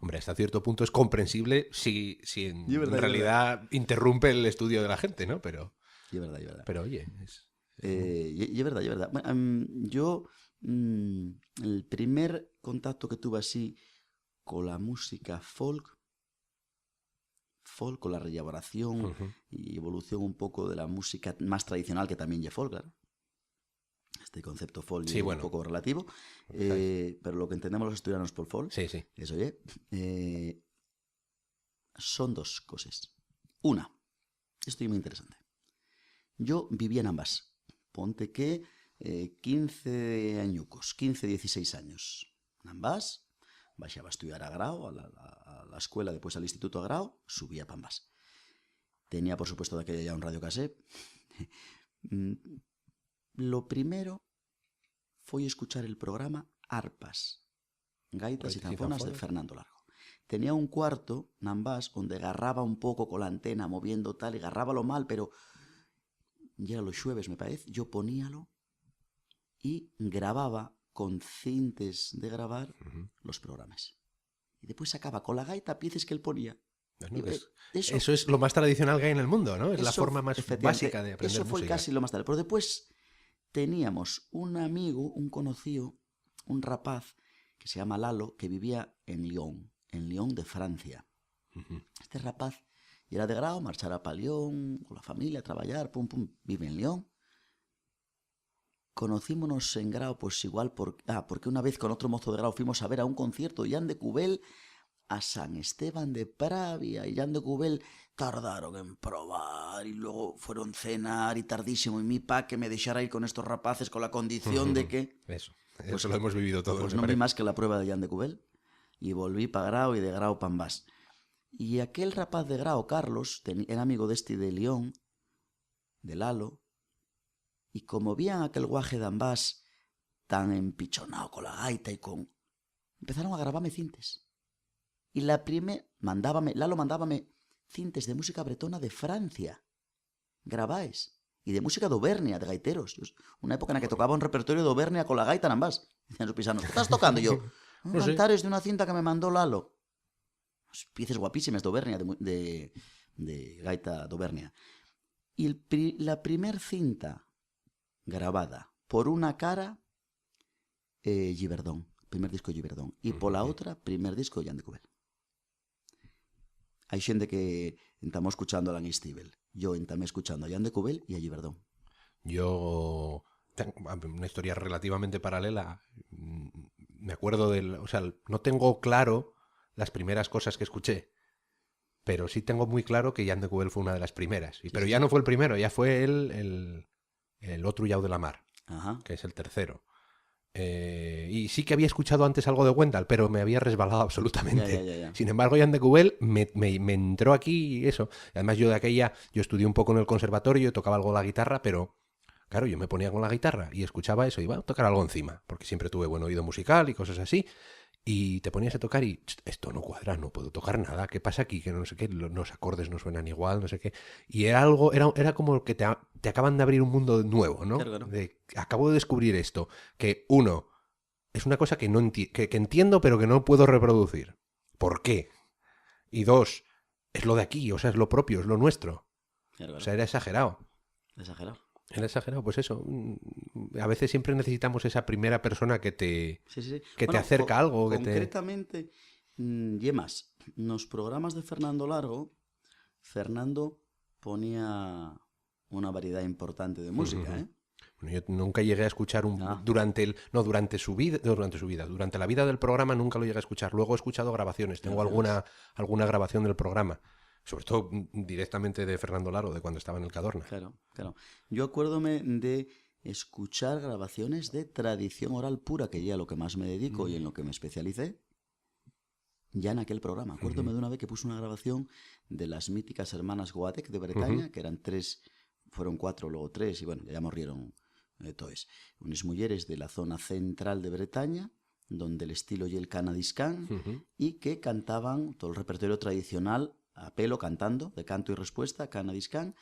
Hombre, hasta cierto punto es comprensible si en realidad interrumpe el estudio de la gente, ¿no? Pero es verdad. Pero oye, es verdad. Bueno, yo, el primer contacto que tuve así con la música folk, con la reelaboración y evolución un poco de la música más tradicional, que también es folk, claro. Este concepto folk es un poco relativo, pero lo que entendemos los estudiantes por folk, sí. eso son dos cosas. Una, esto es muy interesante. Yo vivía en ambas. Ponte que 15 añucos, 15, 16 años. En ambas, baixaba a estudiar a Grao, a la escuela, después al instituto a Grao, subía a Pambás. Tenía, por supuesto, de aquella ya un radiocassette. Lo primero foi escuchar el programa Arpas, Gaitas y Zanfonas de Fernando Largo. Tenía un cuarto, Nambás, onde agarraba un pouco con la antena, moviendo tal, y agarrábalo mal, pero ya era los jueves, me parece, yo poníalo y grababa con cintes de grabar los programas. Y después sacaba con la gaita piezas que él ponía. Bueno, eso es lo más tradicional que hay en el mundo, ¿no? Es eso, la forma más básica de aprender música. Eso fue casi lo más tarde. Pero después teníamos un amigo, un conocido, un rapaz que se llama Lalo, que vivía en Lyon de Francia. Este rapaz era de Grao, marchara para Lyon, con la familia, a trabajar, vive en Lyon. Conocímonos en Grao, pues igual, porque una vez con otro mozo de Grao fuimos a ver a un concierto de Jan de Cubel a San Esteban de Pravia, y Jan de Cubel tardaron en probar y luego fueron cenar y tardísimo, y mi pa que me dejara ir con estos rapaces con la condición de que... Eso lo hemos vivido todos. Pues no vi más que la prueba de Jan de Cubel y volví para Grao y de Grao para Ambás. Y aquel rapaz de Grao, Carlos, era amigo de este de León, de Lalo, y como vían aquel guaje de Ambás tan empichonado con la gaita y con... Empezaron a grabarme cintes. Y la Lalo mandábame cintes de música bretona de Francia. Grabáis. Y de música de Auvernia, de gaiteros. Una época en la que tocaba un repertorio de Auvernia con la gaita en Ambás. Decían los pisanos, ¿qué estás tocando? Y yo, No sé. cantares de una cinta que me mandó Lalo. Piezas guapísimas de Auvernia, de gaita de Auvernia. Y la primer cinta grabada por una cara, Giverdón, primer disco Giverdón, y por la otra, primer disco Jan de Cubel. Hay xente que estamos escuchando a Alan Stivell, yo entamé escuchando a Jan de Cubel y a Giverdón. Yo tengo una historia relativamente paralela. Me acuerdo o sea, no tengo claro las primeras cosas que escuché, pero sí tengo muy claro que Jan de Cubel fue una de las primeras. Pero ya no fue el primero, ya fue el otro Llau de la Mar, Ajá. que es el tercero. Y sí que había escuchado antes algo de Wendell, pero me había resbalado absolutamente. Ya. Sin embargo, Jan de Cubel me entró aquí eso. Además, yo estudié un poco en el conservatorio, tocaba algo la guitarra, pero claro, yo me ponía con la guitarra y escuchaba eso, iba a tocar algo encima, porque siempre tuve buen oído musical y cosas así. Y te ponías a tocar y esto no cuadra, no puedo tocar nada, ¿qué pasa aquí? Que no sé qué, los acordes no suenan igual, no sé qué. Y era como que te acaban de abrir un mundo nuevo, ¿no? Claro. Acabo de descubrir esto, que uno, es una cosa que, que entiendo pero que no puedo reproducir. ¿Por qué? Y dos, es lo de aquí, o sea, es lo propio, es lo nuestro. Claro. O sea, era exagerado. Era exagerado, pues eso. A veces siempre necesitamos esa primera persona que te acerca a algo. Concretamente, y más, nos programas de Fernando Largo, Fernando ponía una variedad importante de música, ¿eh? Bueno, yo nunca llegué a escuchar durante la vida del programa nunca lo llegué a escuchar. Luego he escuchado grabaciones, tengo alguna grabación del programa. Sobre todo directamente de Fernando Largo, de cuando estaba en el Cadorna. Claro. Yo acuérdome de escuchar grabaciones de tradición oral pura, que ya a lo que más me dedico y en lo que me especialicé, ya en aquel programa. Acuérdome de una vez que puse una grabación de las míticas hermanas Goatek de Bretaña, que eran 3, fueron 4, luego 3, y bueno, ya morrieron todos. Unas mujeres de la zona central de Bretaña, donde el estilo y el canadiscán, y que cantaban todo el repertorio tradicional a pelo, cantando, de canto y respuesta, canadiscán,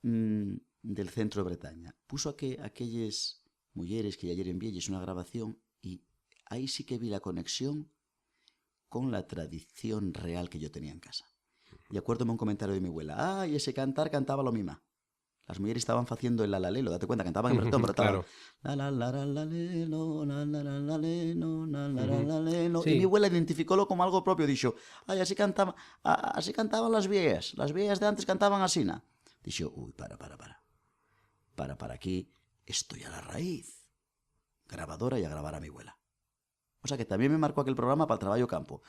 del centro de Bretaña. Puso aquellas mujeres que ayer envié una grabación, y ahí sí que vi la conexión con la tradición real que yo tenía en casa. Y acuérdome un comentario de mi abuela, y ese cantaba lo misma. Las mujeres estaban haciendo el alalelo, date cuenta, cantaban en bretón, pero estaban la. Sí. Y mi abuela identificólo como algo propio, dijo, así cantaban las viejas de antes cantaban así, ¿no? Dijo, uy, para aquí, estoy a la raíz. Grabadora y a grabar a mi abuela. O sea, que también me marcó aquel programa para el trabajo campo.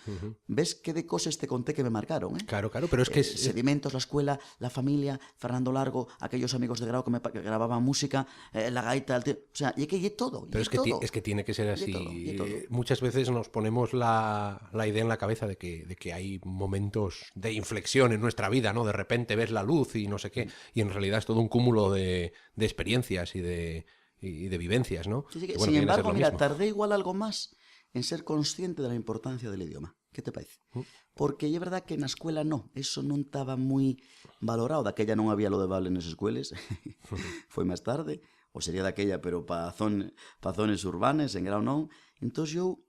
¿Ves qué de cosas te conté que me marcaron? Claro, pero es que... Sedimentos, la escuela, la familia, Fernando Largo, aquellos amigos de grado que grababan música, la gaita, el tío... O sea, y que todo. Pero es que tiene que ser así. Todo. Muchas veces nos ponemos la idea en la cabeza de que hay momentos de inflexión en nuestra vida, ¿no? De repente ves la luz y no sé qué, y en realidad es todo un cúmulo de experiencias y de vivencias, ¿no? Sí, que, sin embargo, mira, tardé igual algo más en ser consciente de la importancia del idioma. ¿Qué te parece? Porque é verdad que na escuela eso non estaba moi valorado. Daquella non había lo de Bable nas escuelas, foi máis tarde, ou sería daquella, pero pa zones urbanas, en grau non. Entón eu,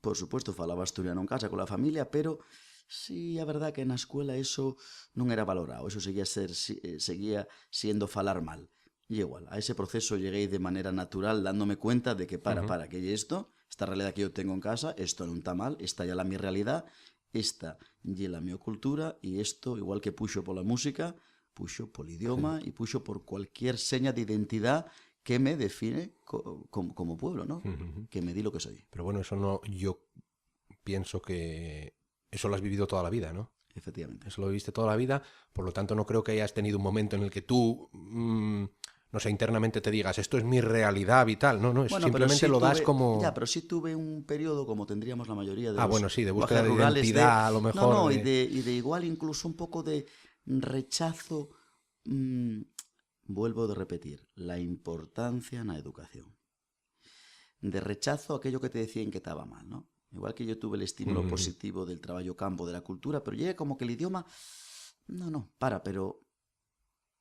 por suposto, falaba asturiano en casa con a familia, pero sí, a verdad que na escuela eso non era valorado, eso seguía siendo falar mal. Y igual, a ese proceso llegué de manera natural dándome cuenta de que que é isto, esta realidad que yo tengo en casa, esto non está mal, esta ya la mi realidad, esta ya la mi cultura, y esto, igual que puxo por la música, puxo por el idioma y puxo por cualquier seña de identidad que me define como pueblo, ¿no? Que me di lo que soy. Pero bueno, eso no, yo pienso que eso lo has vivido toda la vida, ¿no? Efectivamente. Eso lo viviste toda la vida, por lo tanto no creo que hayas tenido un momento en el que tú... no sé, internamente te digas, esto es mi realidad vital, no, simplemente lo das como... Ya, pero sí tuve un periodo, como tendríamos la mayoría de bueno, sí, de búsqueda de identidad, a lo mejor. No, y de igual incluso un poco de rechazo, vuelvo a repetir, la importancia en la educación. De rechazo a aquello que te decían que estaba mal, ¿no? Igual que yo tuve el estímulo positivo del trabajo campo, de la cultura, pero llega como que el idioma... pero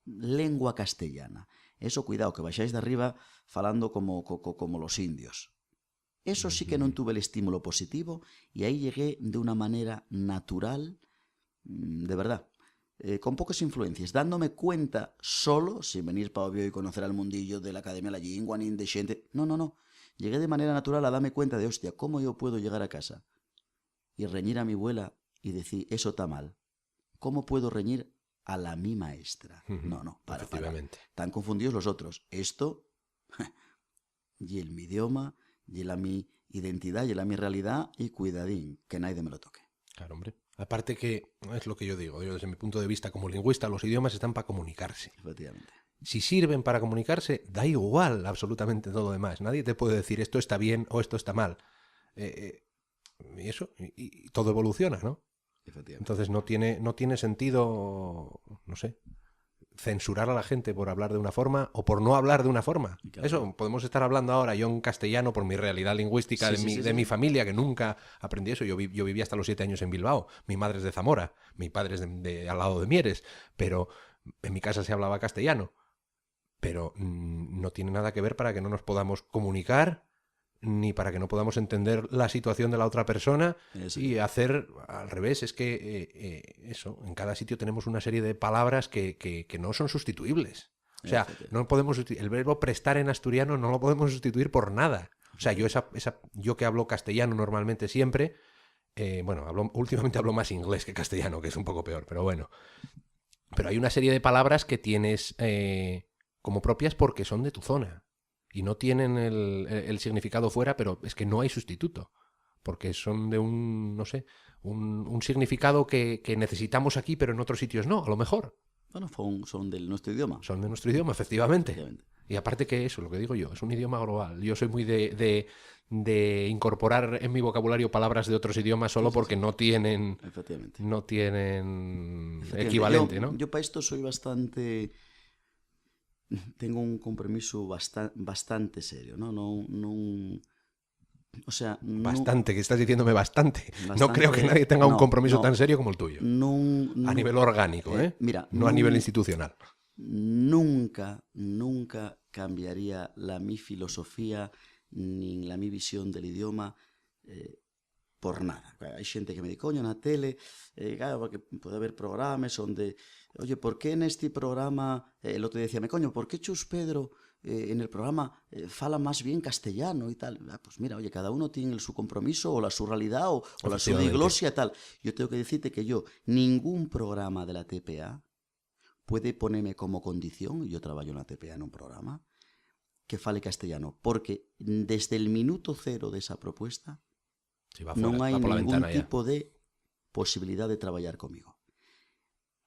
lengua castellana. Eso, cuidado, que baixáis de arriba falando como los indios. Eso sí que non tuve el estímulo positivo y ahí llegué de una manera natural, de verdad, con pocas influencias, dándome cuenta solo, sin venir para obvio y conocer al mundillo de la Academia de la Lingua, ni de xente. No. Llegué de manera natural a darme cuenta de, hostia, ¿cómo yo puedo llegar a casa y reñir a mi abuela y decir, eso está mal? ¿Cómo puedo reñir a la mi maestra? No, para. Están confundidos los otros. Esto, y el mi idioma, y la mi identidad, y la mi realidad, y cuidadín, que nadie me lo toque. Claro, hombre. Aparte que, es lo que yo digo, desde mi punto de vista como lingüista, los idiomas están para comunicarse. Efectivamente. Si sirven para comunicarse, da igual absolutamente todo lo demás. Nadie te puede decir esto está bien o esto está mal. Y eso, y todo evoluciona, ¿no? Entonces no tiene sentido, no sé, censurar a la gente por hablar de una forma o por no hablar de una forma. Claro. Eso, podemos estar hablando ahora yo en castellano por mi realidad lingüística de mi familia, que nunca aprendí eso. Yo viví hasta los 7 años en Bilbao. Mi madre es de Zamora, mi padre es de al lado de Mieres, pero en mi casa se hablaba castellano. Pero no tiene nada que ver para que no nos podamos comunicar, ni para que no podamos entender la situación de la otra persona y hacer al revés. Es que eso, en cada sitio tenemos una serie de palabras que no son sustituibles. O sea, no podemos el verbo prestar en asturiano no lo podemos sustituir por nada. O sea, yo que hablo castellano normalmente siempre, últimamente hablo más inglés que castellano, que es un poco peor, pero bueno. Pero hay una serie de palabras que tienes como propias porque son de tu zona. Y no tienen el significado fuera, pero es que no hay sustituto. Porque son de un significado que necesitamos aquí, pero en otros sitios no, a lo mejor. Bueno, son de nuestro idioma. Son de nuestro idioma, efectivamente. Y aparte que eso, lo que digo yo, es un idioma global. Yo soy muy de incorporar en mi vocabulario palabras de otros idiomas solo porque no tienen equivalente, ¿no? Yo para esto soy bastante... Tengo un compromiso bastante serio, ¿no? O sea... Bastante, que estás diciéndome bastante. No creo que nadie tenga un compromiso tan serio como el tuyo. A nivel orgánico, ¿eh? Mira, no a nivel institucional. Nunca cambiaría mi filosofía ni la mi visión del idioma por nada. Hay gente que me dice, coño, en la tele, claro, porque puede haber programas donde, oye, ¿por qué en este programa, el otro decía, coño, ¿por qué Chus Pedro en el programa fala más bien castellano y tal? Pues mira, oye, cada uno tiene su compromiso o su realidad o la su diglosia y tal. Yo tengo que decirte que ningún programa de la TPA puede ponerme como condición, y yo trabajo en la TPA en un programa, que fale castellano, porque desde el minuto cero desa propuesta non hai ningún tipo de posibilidad de traballar comigo.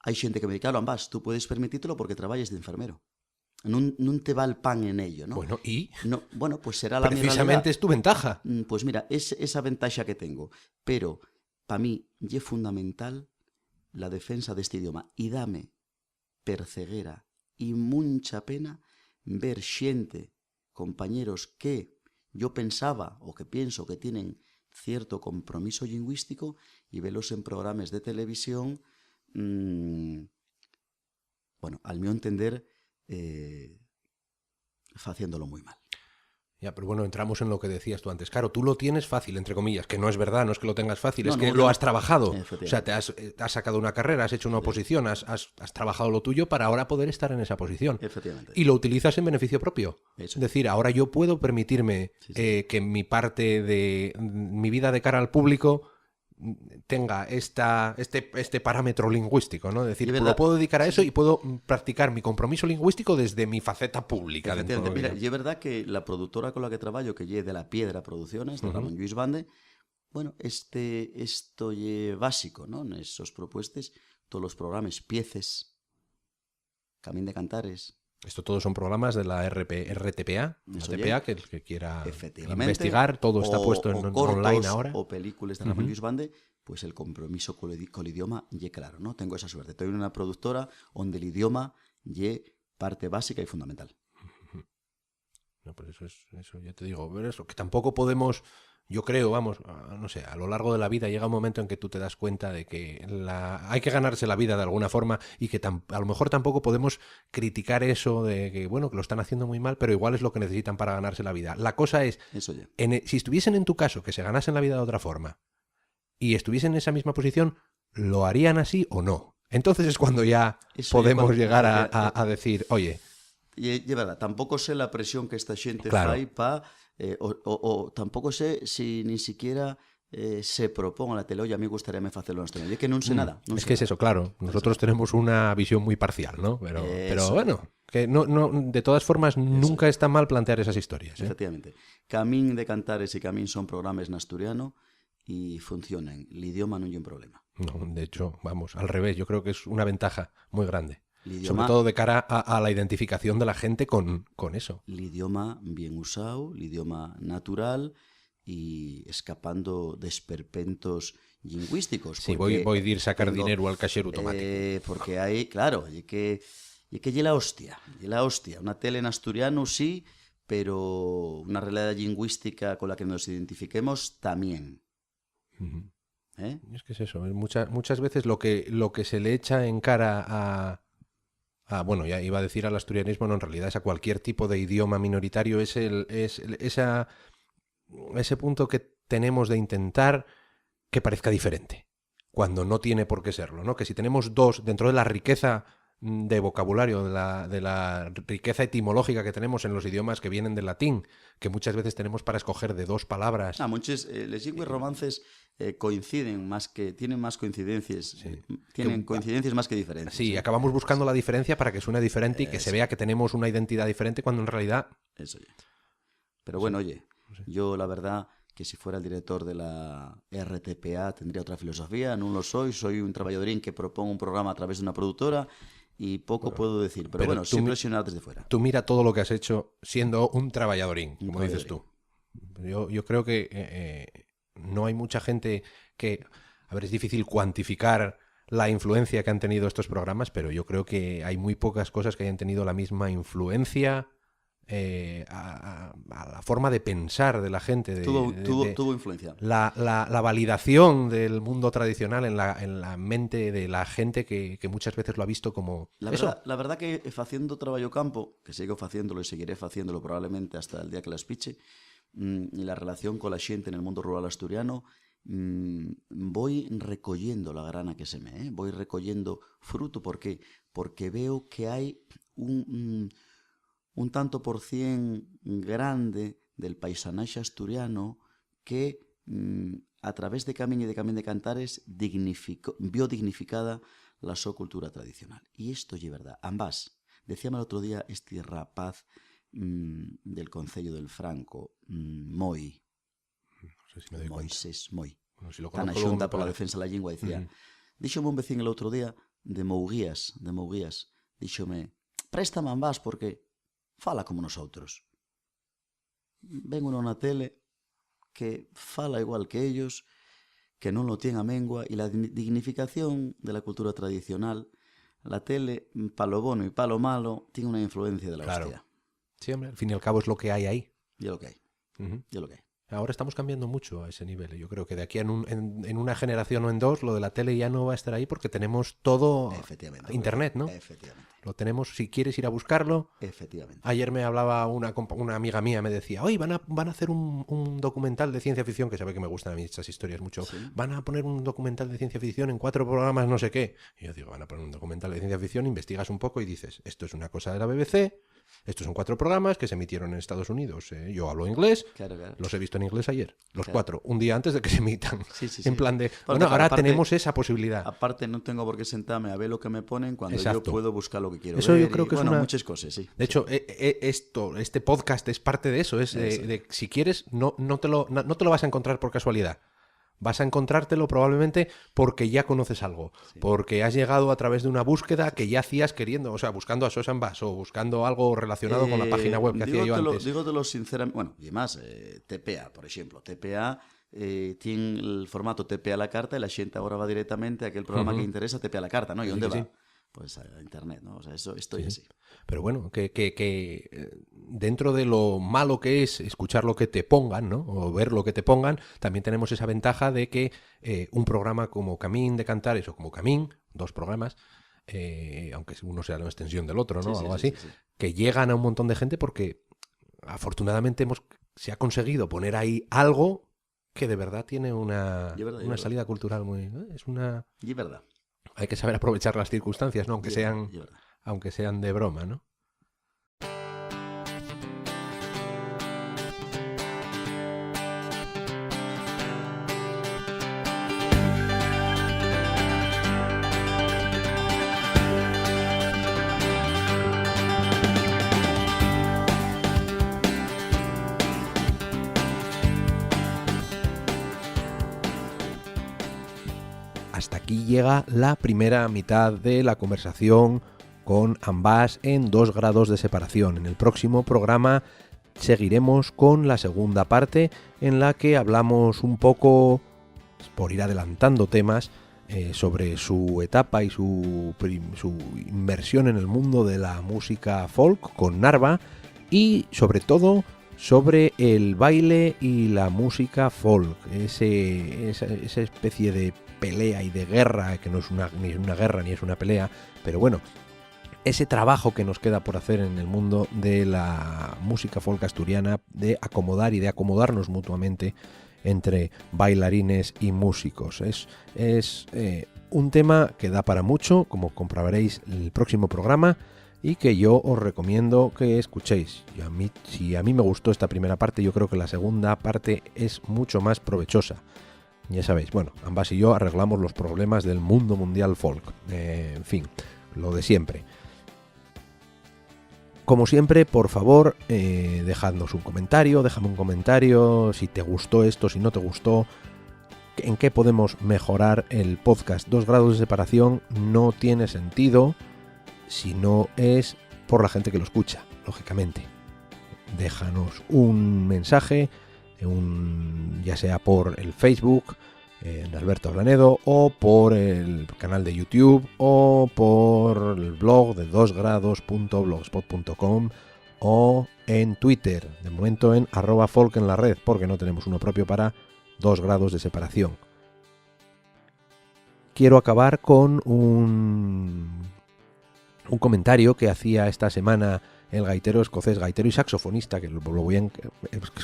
Hai xente que me di, claro, Ambás, tú puedes permitírtelo porque traballes de enfermero. Non te va el pan en ello, ¿no? Bueno, ¿y? No, bueno, pues será la mi realidad. Precisamente es tu ventaja. Pues mira, es esa ventaxa que tengo. Pero, para mí, é fundamental la defensa deste idioma. E dame perceguera e mucha pena ver xente, compañeros que yo pensaba o que pienso que tienen cierto compromiso lingüístico y velos en programas de televisión, bueno, al mío entender, haciéndolo muy mal. Ya, pero bueno, entramos en lo que decías tú antes. Claro, tú lo tienes fácil, entre comillas, que no es verdad, no es que lo tengas fácil, es que lo has trabajado. O sea, te has sacado una carrera, has hecho una oposición, has trabajado lo tuyo para ahora poder estar en esa posición. Efectivamente. Y lo utilizas en beneficio propio. Eso. Es decir, ahora yo puedo permitirme que mi parte de mi vida de cara al público tenga este parámetro lingüístico, ¿no? Es decir, lo puedo dedicar a eso y puedo practicar mi compromiso lingüístico desde mi faceta pública. Mira, y es verdad que la productora con la que trabajo, que es de La Piedra Producciones, de Ramón Lluís Bande, bueno, esto es básico, ¿no? En esos propuestas, todos los programas, Pieces, Camín de Cantares. Esto todos son programas de la RTPA, que el que quiera investigar, todo está puesto en online ahora. O películas de Ramón Lluís Bande, pues el compromiso con el idioma ye claro, ¿no? Tengo esa suerte. Estoy en una productora donde el idioma ye parte básica y fundamental. No, pues eso ya te digo, pero eso, que tampoco podemos, yo creo, vamos, no sé, a lo largo de la vida llega un momento en que tú te das cuenta de que hay que ganarse la vida de alguna forma y que a lo mejor tampoco podemos criticar eso de que, bueno, que lo están haciendo muy mal, pero igual es lo que necesitan para ganarse la vida. La cosa es, si estuviesen en tu caso, que se ganasen la vida de otra forma y estuviesen en esa misma posición, ¿lo harían así o no? Entonces es cuando ya podemos llegar a decir, oye... Y es verdad, tampoco sé la presión que esta gente fai para... o tampoco sé si ni siquiera se proponga la tele, oye, a mí gustaría hacerlo en español. Es que no sé nada. Es que es eso, claro. Nosotros tenemos una visión muy parcial, ¿no? Pero bueno, que no, de todas formas nunca está mal plantear esas historias. Efectivamente. Camín de Cantares y Camín son programas en asturiano y funcionan. El idioma no hay un problema. No, de hecho, vamos, al revés. Yo creo que es una ventaja muy grande. Sobre todo de cara a la identificación de la gente con eso. El idioma bien usado, el idioma natural y escapando de esperpentos lingüísticos. Sí, voy a ir a sacar dinero al cajero automático. Porque hay, claro, y que lle la hostia. Una tele en asturiano sí, pero una realidad lingüística con la que nos identifiquemos también. Es que es eso. Muchas veces lo que se le echa en cara bueno, ya iba a decir al asturianismo, no, en realidad es a cualquier tipo de idioma minoritario, es ese punto que tenemos de intentar que parezca diferente, cuando no tiene por qué serlo, ¿no? Que si tenemos dos, dentro de la riqueza de vocabulario, de la riqueza etimológica que tenemos en los idiomas que vienen del latín, que muchas veces tenemos para escoger de dos palabras. Muchos les lingües romances coinciden tienen más coincidencias, tienen coincidencias más que diferencias. Sí, acabamos buscando la diferencia para que suene diferente y que se vea que tenemos una identidad diferente cuando en realidad... Eso ya. Pero bueno, oye, yo la verdad que si fuera el director de la RTPA tendría otra filosofía, no lo soy un traballadorín que propone un programa a través de una productora y poco puedo decir, pero bueno, siempre presionar desde fuera. Tú mira todo lo que has hecho siendo un traballadorín, como dices tú. Yo creo que no hay mucha gente que... A ver, es difícil cuantificar la influencia que han tenido estos programas, pero yo creo que hay muy pocas cosas que hayan tenido la misma influencia a la forma de pensar de la gente. Tuvo influencia. La validación del mundo tradicional en la mente de la gente que muchas veces lo ha visto como... La verdad que haciendo trabajo campo, que sigo haciéndolo y seguiré haciéndolo probablemente hasta el día que las piche, y la relación con la gente en el mundo rural asturiano, voy recogiendo la grana que se me, voy recogiendo fruto. ¿Por qué? Porque veo que hay un tanto por cien grande del paisanaje asturiano que a través de Camín y de Camín de Cantares vio dignificada la su cultura tradicional. Y esto es verdad. Ambas, decíame el otro día este rapaz del Concello del Franco, Moi, No sé si me doy cuenta. Moisés Moi, Bueno, si lo está na conozco, luego Xunta me pola pagará. defensa da lingua, dicía, Ujú. díxome un vecín el outro día de Mouguías, díxome, préstame ambas porque fala como nosotros. Ven uno na tele que fala igual que ellos, que non lo tiene a mengua, y la dignificación de la cultura tradicional, la tele, palo bueno y palo malo, tiene una influencia de la Claro. hostia. Sí, hombre, al fin y al cabo es lo que hay ahí. Y es lo que hay, Ujú. y es lo que hay. Ahora estamos cambiando mucho a ese nivel. Yo creo que de aquí en una generación o en dos, lo de la tele ya no va a estar ahí porque tenemos todo Efectivamente. internet, ¿no? Efectivamente. Lo tenemos, si quieres ir a buscarlo. Efectivamente. Ayer me hablaba una amiga mía, me decía, hoy van a hacer un documental de ciencia ficción, que sabe que me gustan a mí estas historias mucho. Sí. Van a poner un documental de ciencia ficción en 4 programas, no sé qué. Y yo digo, van a poner un documental de ciencia ficción, investigas un poco y dices, esto es una cosa de la BBC, estos son 4 programas que se emitieron en Estados Unidos. Yo hablo inglés, Claro. los he visto en inglés ayer, los Claro. 4, un día antes de que se emitan. Sí. En plan de, Porque, bueno, ahora aparte- tenemos esa posibilidad. Aparte, no tengo por qué sentarme a ver lo que me ponen cuando Exacto. yo puedo buscar lo que quiero Eso ver. yo creo que es bueno, una- muchas cosas, sí. De hecho, este podcast es parte de eso. Es Eso. de si quieres, no te lo vas a encontrar por casualidad. Vas a encontrártelo probablemente porque ya conoces algo. Sí. Porque has llegado a través de una búsqueda que ya hacías queriendo. O sea, buscando a Sosan Bass o buscando algo relacionado con la página web que hacía yo antes. Dígotelo sinceramente. Bueno, y más, TPA, por ejemplo. TPA tiene el formato TPA a la carta y la gente ahora va directamente a aquel programa que interesa TPA a la carta, ¿no? ¿Y Sí, dónde que va? sí. Pues a internet, ¿no? O sea, esto es así. Pero bueno, que dentro de lo malo que es escuchar lo que te pongan, ¿no? O ver lo que te pongan, también tenemos esa ventaja de que un programa como Camín de Cantares o como Camín, 2 programas, aunque uno sea la extensión del otro, ¿no? Sí, Algo sí, así, sí. que llegan a un montón de gente porque afortunadamente se ha conseguido poner ahí algo que de verdad tiene una Y es verdad, y una es salida cultural muy... es una... Y es verdad. Hay que saber aprovechar las circunstancias, ¿no? Y es verdad. Aunque sean de broma, ¿no? Hasta aquí llega la primera mitad de la conversación con ambas en 2 grados de separación. En el próximo programa seguiremos con la segunda parte en la que hablamos un poco, por ir adelantando temas, sobre su etapa y su inmersión en el mundo de la música folk con Narva y sobre todo sobre el baile y la música folk, esa especie de pelea y de guerra, que no es ni es una guerra ni es una pelea, pero bueno, ese trabajo que nos queda por hacer en el mundo de la música folk asturiana, de acomodar y de acomodarnos mutuamente entre bailarines y músicos. Es un tema que da para mucho, como comprobaréis en el próximo programa, y que yo os recomiendo que escuchéis. Si a mí me gustó esta primera parte, yo creo que la segunda parte es mucho más provechosa. Ya sabéis, bueno, ambas y yo arreglamos los problemas del mundo mundial folk. En fin, lo de siempre. Como siempre, por favor, dejadnos un comentario, déjame un comentario si te gustó esto, si no te gustó, en qué podemos mejorar el podcast. 2 grados de separación no tiene sentido si no es por la gente que lo escucha, lógicamente. Déjanos un mensaje, ya sea por el Facebook, en Alberto Ablanedo, o por el canal de YouTube, o por el blog de 2grados.blogspot.com, o en Twitter, de momento en @folk en la red, porque no tenemos uno propio para 2 grados de separación. Quiero acabar con un comentario que hacía esta semana el gaitero escocés, gaitero y saxofonista, que es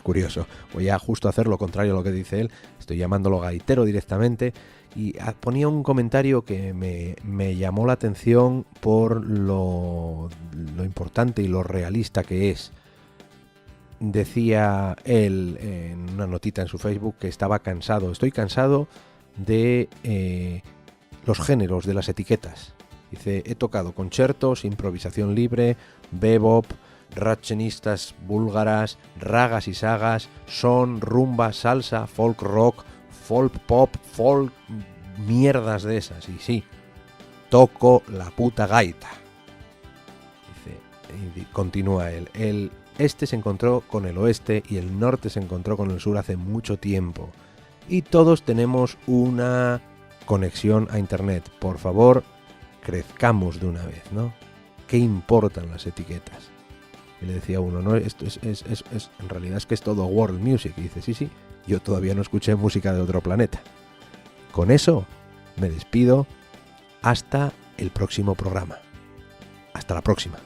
curioso, voy a justo hacer lo contrario a lo que dice él, estoy llamándolo gaitero directamente, y ponía un comentario que me llamó la atención por lo importante y lo realista que es. Decía él en una notita en su Facebook que estaba cansado, estoy cansado de los géneros, de las etiquetas. Dice, he tocado conciertos, improvisación libre, bebop, ratchenistas búlgaras, ragas y sagas, son, rumba, salsa, folk rock, folk pop, folk mierdas de esas. Y sí, toco la puta gaita. Dice, y continúa él. El este se encontró con el oeste y el norte se encontró con el sur hace mucho tiempo. Y todos tenemos una conexión a internet. Por favor, crezcamos de una vez, ¿no? ¿Qué importan las etiquetas? Y le decía uno, no, esto es en realidad es que es todo world music. Y dice, sí, yo todavía no escuché música de otro planeta. Con eso me despido hasta el próximo programa. Hasta la próxima.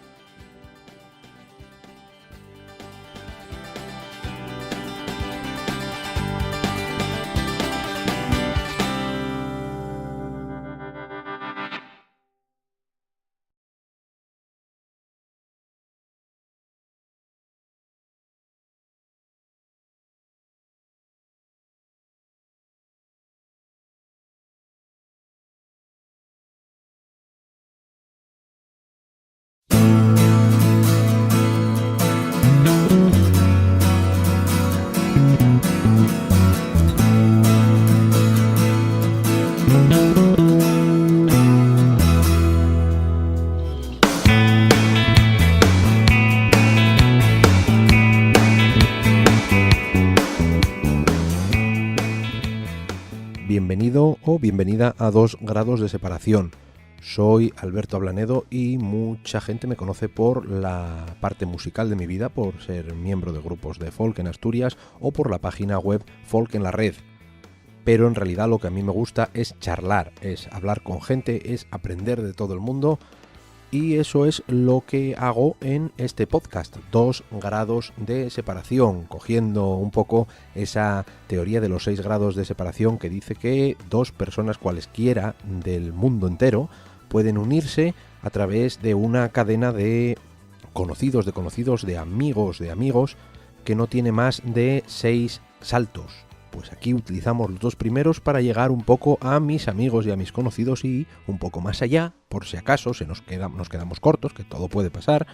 Bienvenido o bienvenida a 2 grados de separación. Soy Alberto Ablanedo y mucha gente me conoce por la parte musical de mi vida, por ser miembro de grupos de folk en Asturias o por la página web Folk en la Red. Pero en realidad lo que a mí me gusta es charlar, es hablar con gente, es aprender de todo el mundo. Y eso es lo que hago en este podcast, 2 grados de separación, cogiendo un poco esa teoría de los 6 grados de separación que dice que 2 personas cualesquiera del mundo entero pueden unirse a través de una cadena de conocidos, de amigos, que no tiene más de 6 saltos. Pues aquí utilizamos los 2 primeros para llegar un poco a mis amigos y a mis conocidos y un poco más allá, por si acaso nos quedamos cortos, que todo puede pasar,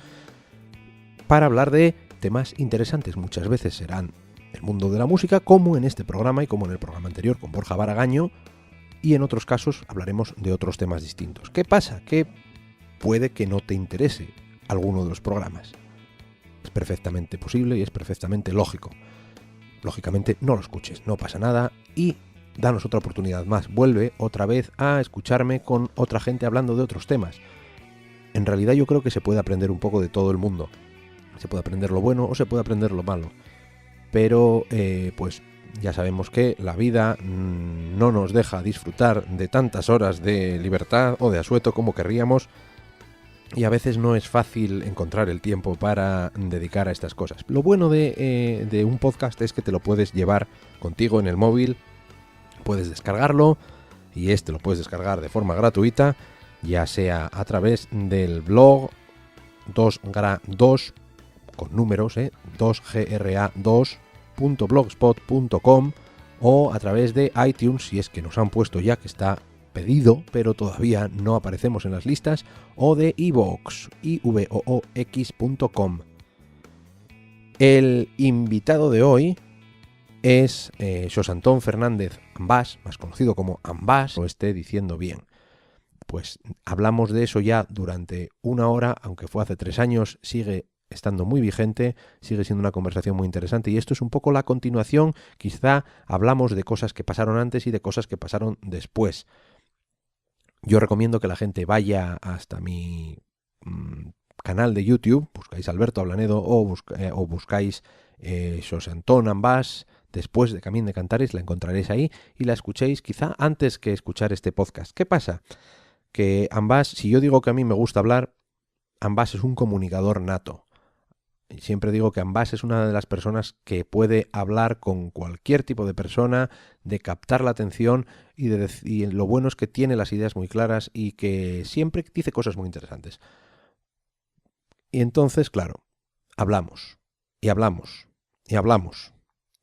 para hablar de temas interesantes. Muchas veces serán el mundo de la música, como en este programa y como en el programa anterior con Borja Baragaño, y en otros casos hablaremos de otros temas distintos. ¿Qué pasa? Que puede que no te interese alguno de los programas. Es perfectamente posible y es perfectamente lógico. Lógicamente no lo escuches, no pasa nada y danos otra oportunidad más. Vuelve otra vez a escucharme con otra gente hablando de otros temas. En realidad yo creo que se puede aprender un poco de todo el mundo. Se puede aprender lo bueno o se puede aprender lo malo. Pero pues ya sabemos que la vida no nos deja disfrutar de tantas horas de libertad o de asueto como querríamos. Y a veces no es fácil encontrar el tiempo para dedicar a estas cosas. Lo bueno de un podcast es que te lo puedes llevar contigo en el móvil, puedes descargarlo y lo puedes descargar de forma gratuita, ya sea a través del blog 2gra2 con números, 2gra2.blogspot.com o a través de iTunes, si es que nos han puesto ya que está pedido, pero todavía no aparecemos en las listas, o de iVoox, ivoox.com. El invitado de hoy es Xos Antón Fernández Ambás, más conocido como Ambás, lo esté diciendo bien. Pues hablamos de eso ya durante 1 hora, aunque fue hace 3 años, sigue estando muy vigente, sigue siendo una conversación muy interesante y esto es un poco la continuación. Quizá hablamos de cosas que pasaron antes y de cosas que pasaron después. Yo recomiendo que la gente vaya hasta mi canal de YouTube, buscáis Alberto Ablanedo o buscáis Xos Antón Ambás, después de Camín de Cantares, la encontraréis ahí y la escuchéis quizá antes que escuchar este podcast. ¿Qué pasa? Que Ambás, si yo digo que a mí me gusta hablar, Ambás es un comunicador nato. Y siempre digo que Ambás es una de las personas que puede hablar con cualquier tipo de persona, de captar la atención y lo bueno es que tiene las ideas muy claras y que siempre dice cosas muy interesantes. Y entonces, claro, hablamos y hablamos y hablamos.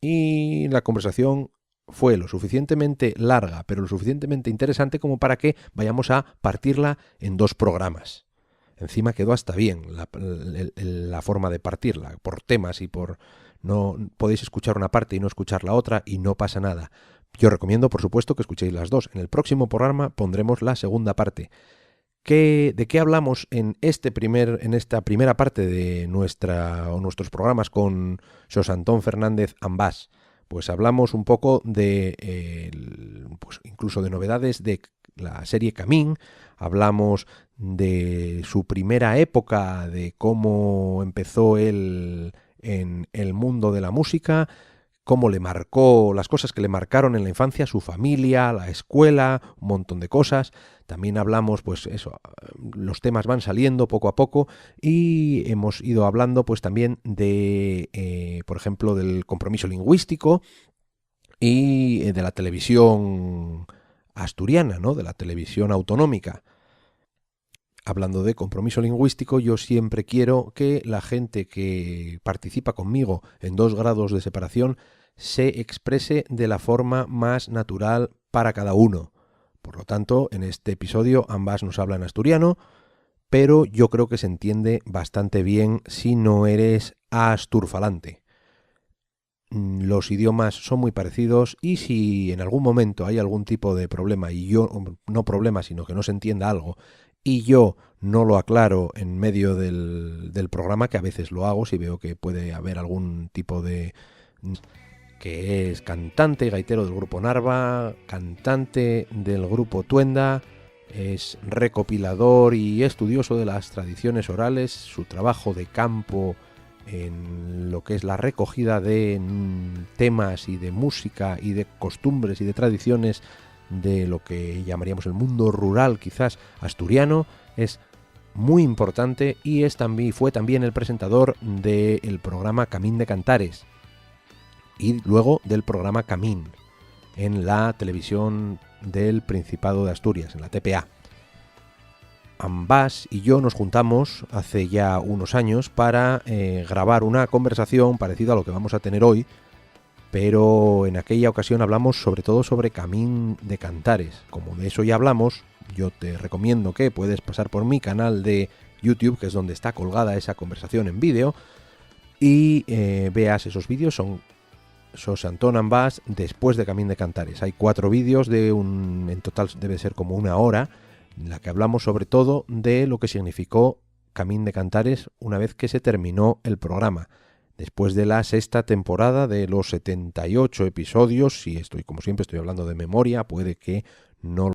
Y la conversación fue lo suficientemente larga, pero lo suficientemente interesante como para que vayamos a partirla en 2 programas. Encima quedó hasta bien la forma de partirla, por temas y por... No podéis escuchar una parte y no escuchar la otra y no pasa nada. Yo recomiendo, por supuesto, que escuchéis las dos. En el próximo programa pondremos la segunda parte. ¿De qué hablamos en esta primera parte de nuestros programas con Xosé Antón Fernández Ambás? Pues hablamos un poco de, pues incluso de novedades de la serie Camín, hablamos de su primera época, de cómo empezó él en el mundo de la música, cómo le marcó, las cosas que le marcaron en la infancia, su familia, la escuela, un montón de cosas. También hablamos, pues eso, los temas van saliendo poco a poco y hemos ido hablando pues también de, por ejemplo, del compromiso lingüístico y de la televisión asturiana, ¿no? De la televisión autonómica. Hablando de compromiso lingüístico, yo siempre quiero que la gente que participa conmigo en 2 grados de separación se exprese de la forma más natural para cada uno. Por lo tanto, en este episodio ambas nos hablan asturiano, pero yo creo que se entiende bastante bien si no eres asturfalante. Los idiomas son muy parecidos y si en algún momento hay algún tipo de problema y yo, no problema, sino que no se entienda algo, y yo no lo aclaro en medio del programa, que a veces lo hago si veo que puede haber algún tipo de... que es cantante y gaitero del grupo Narva, cantante del grupo Tuenda, es recopilador y estudioso de las tradiciones orales, su trabajo de campo en lo que es la recogida de temas y de música y de costumbres y de tradiciones de lo que llamaríamos el mundo rural, quizás asturiano, es muy importante y fue también el presentador del programa Camín de Cantares y luego del programa Camín en la televisión del Principado de Asturias, en la TPA. Ambas y yo nos juntamos hace ya unos años para grabar una conversación parecida a lo que vamos a tener hoy, pero en aquella ocasión hablamos sobre todo sobre Camín de Cantares. Como de eso ya hablamos, yo te recomiendo que puedes pasar por mi canal de YouTube, que es donde está colgada esa conversación en vídeo, y veas esos vídeos. Son Xosé Antón Ambás después de Camín de Cantares. Hay 4 vídeos en total debe ser como 1 hora, en la que hablamos sobre todo de lo que significó Camín de Cantares una vez que se terminó el programa. Después de la 6ª temporada de los 78 episodios, como siempre estoy hablando de memoria, puede que no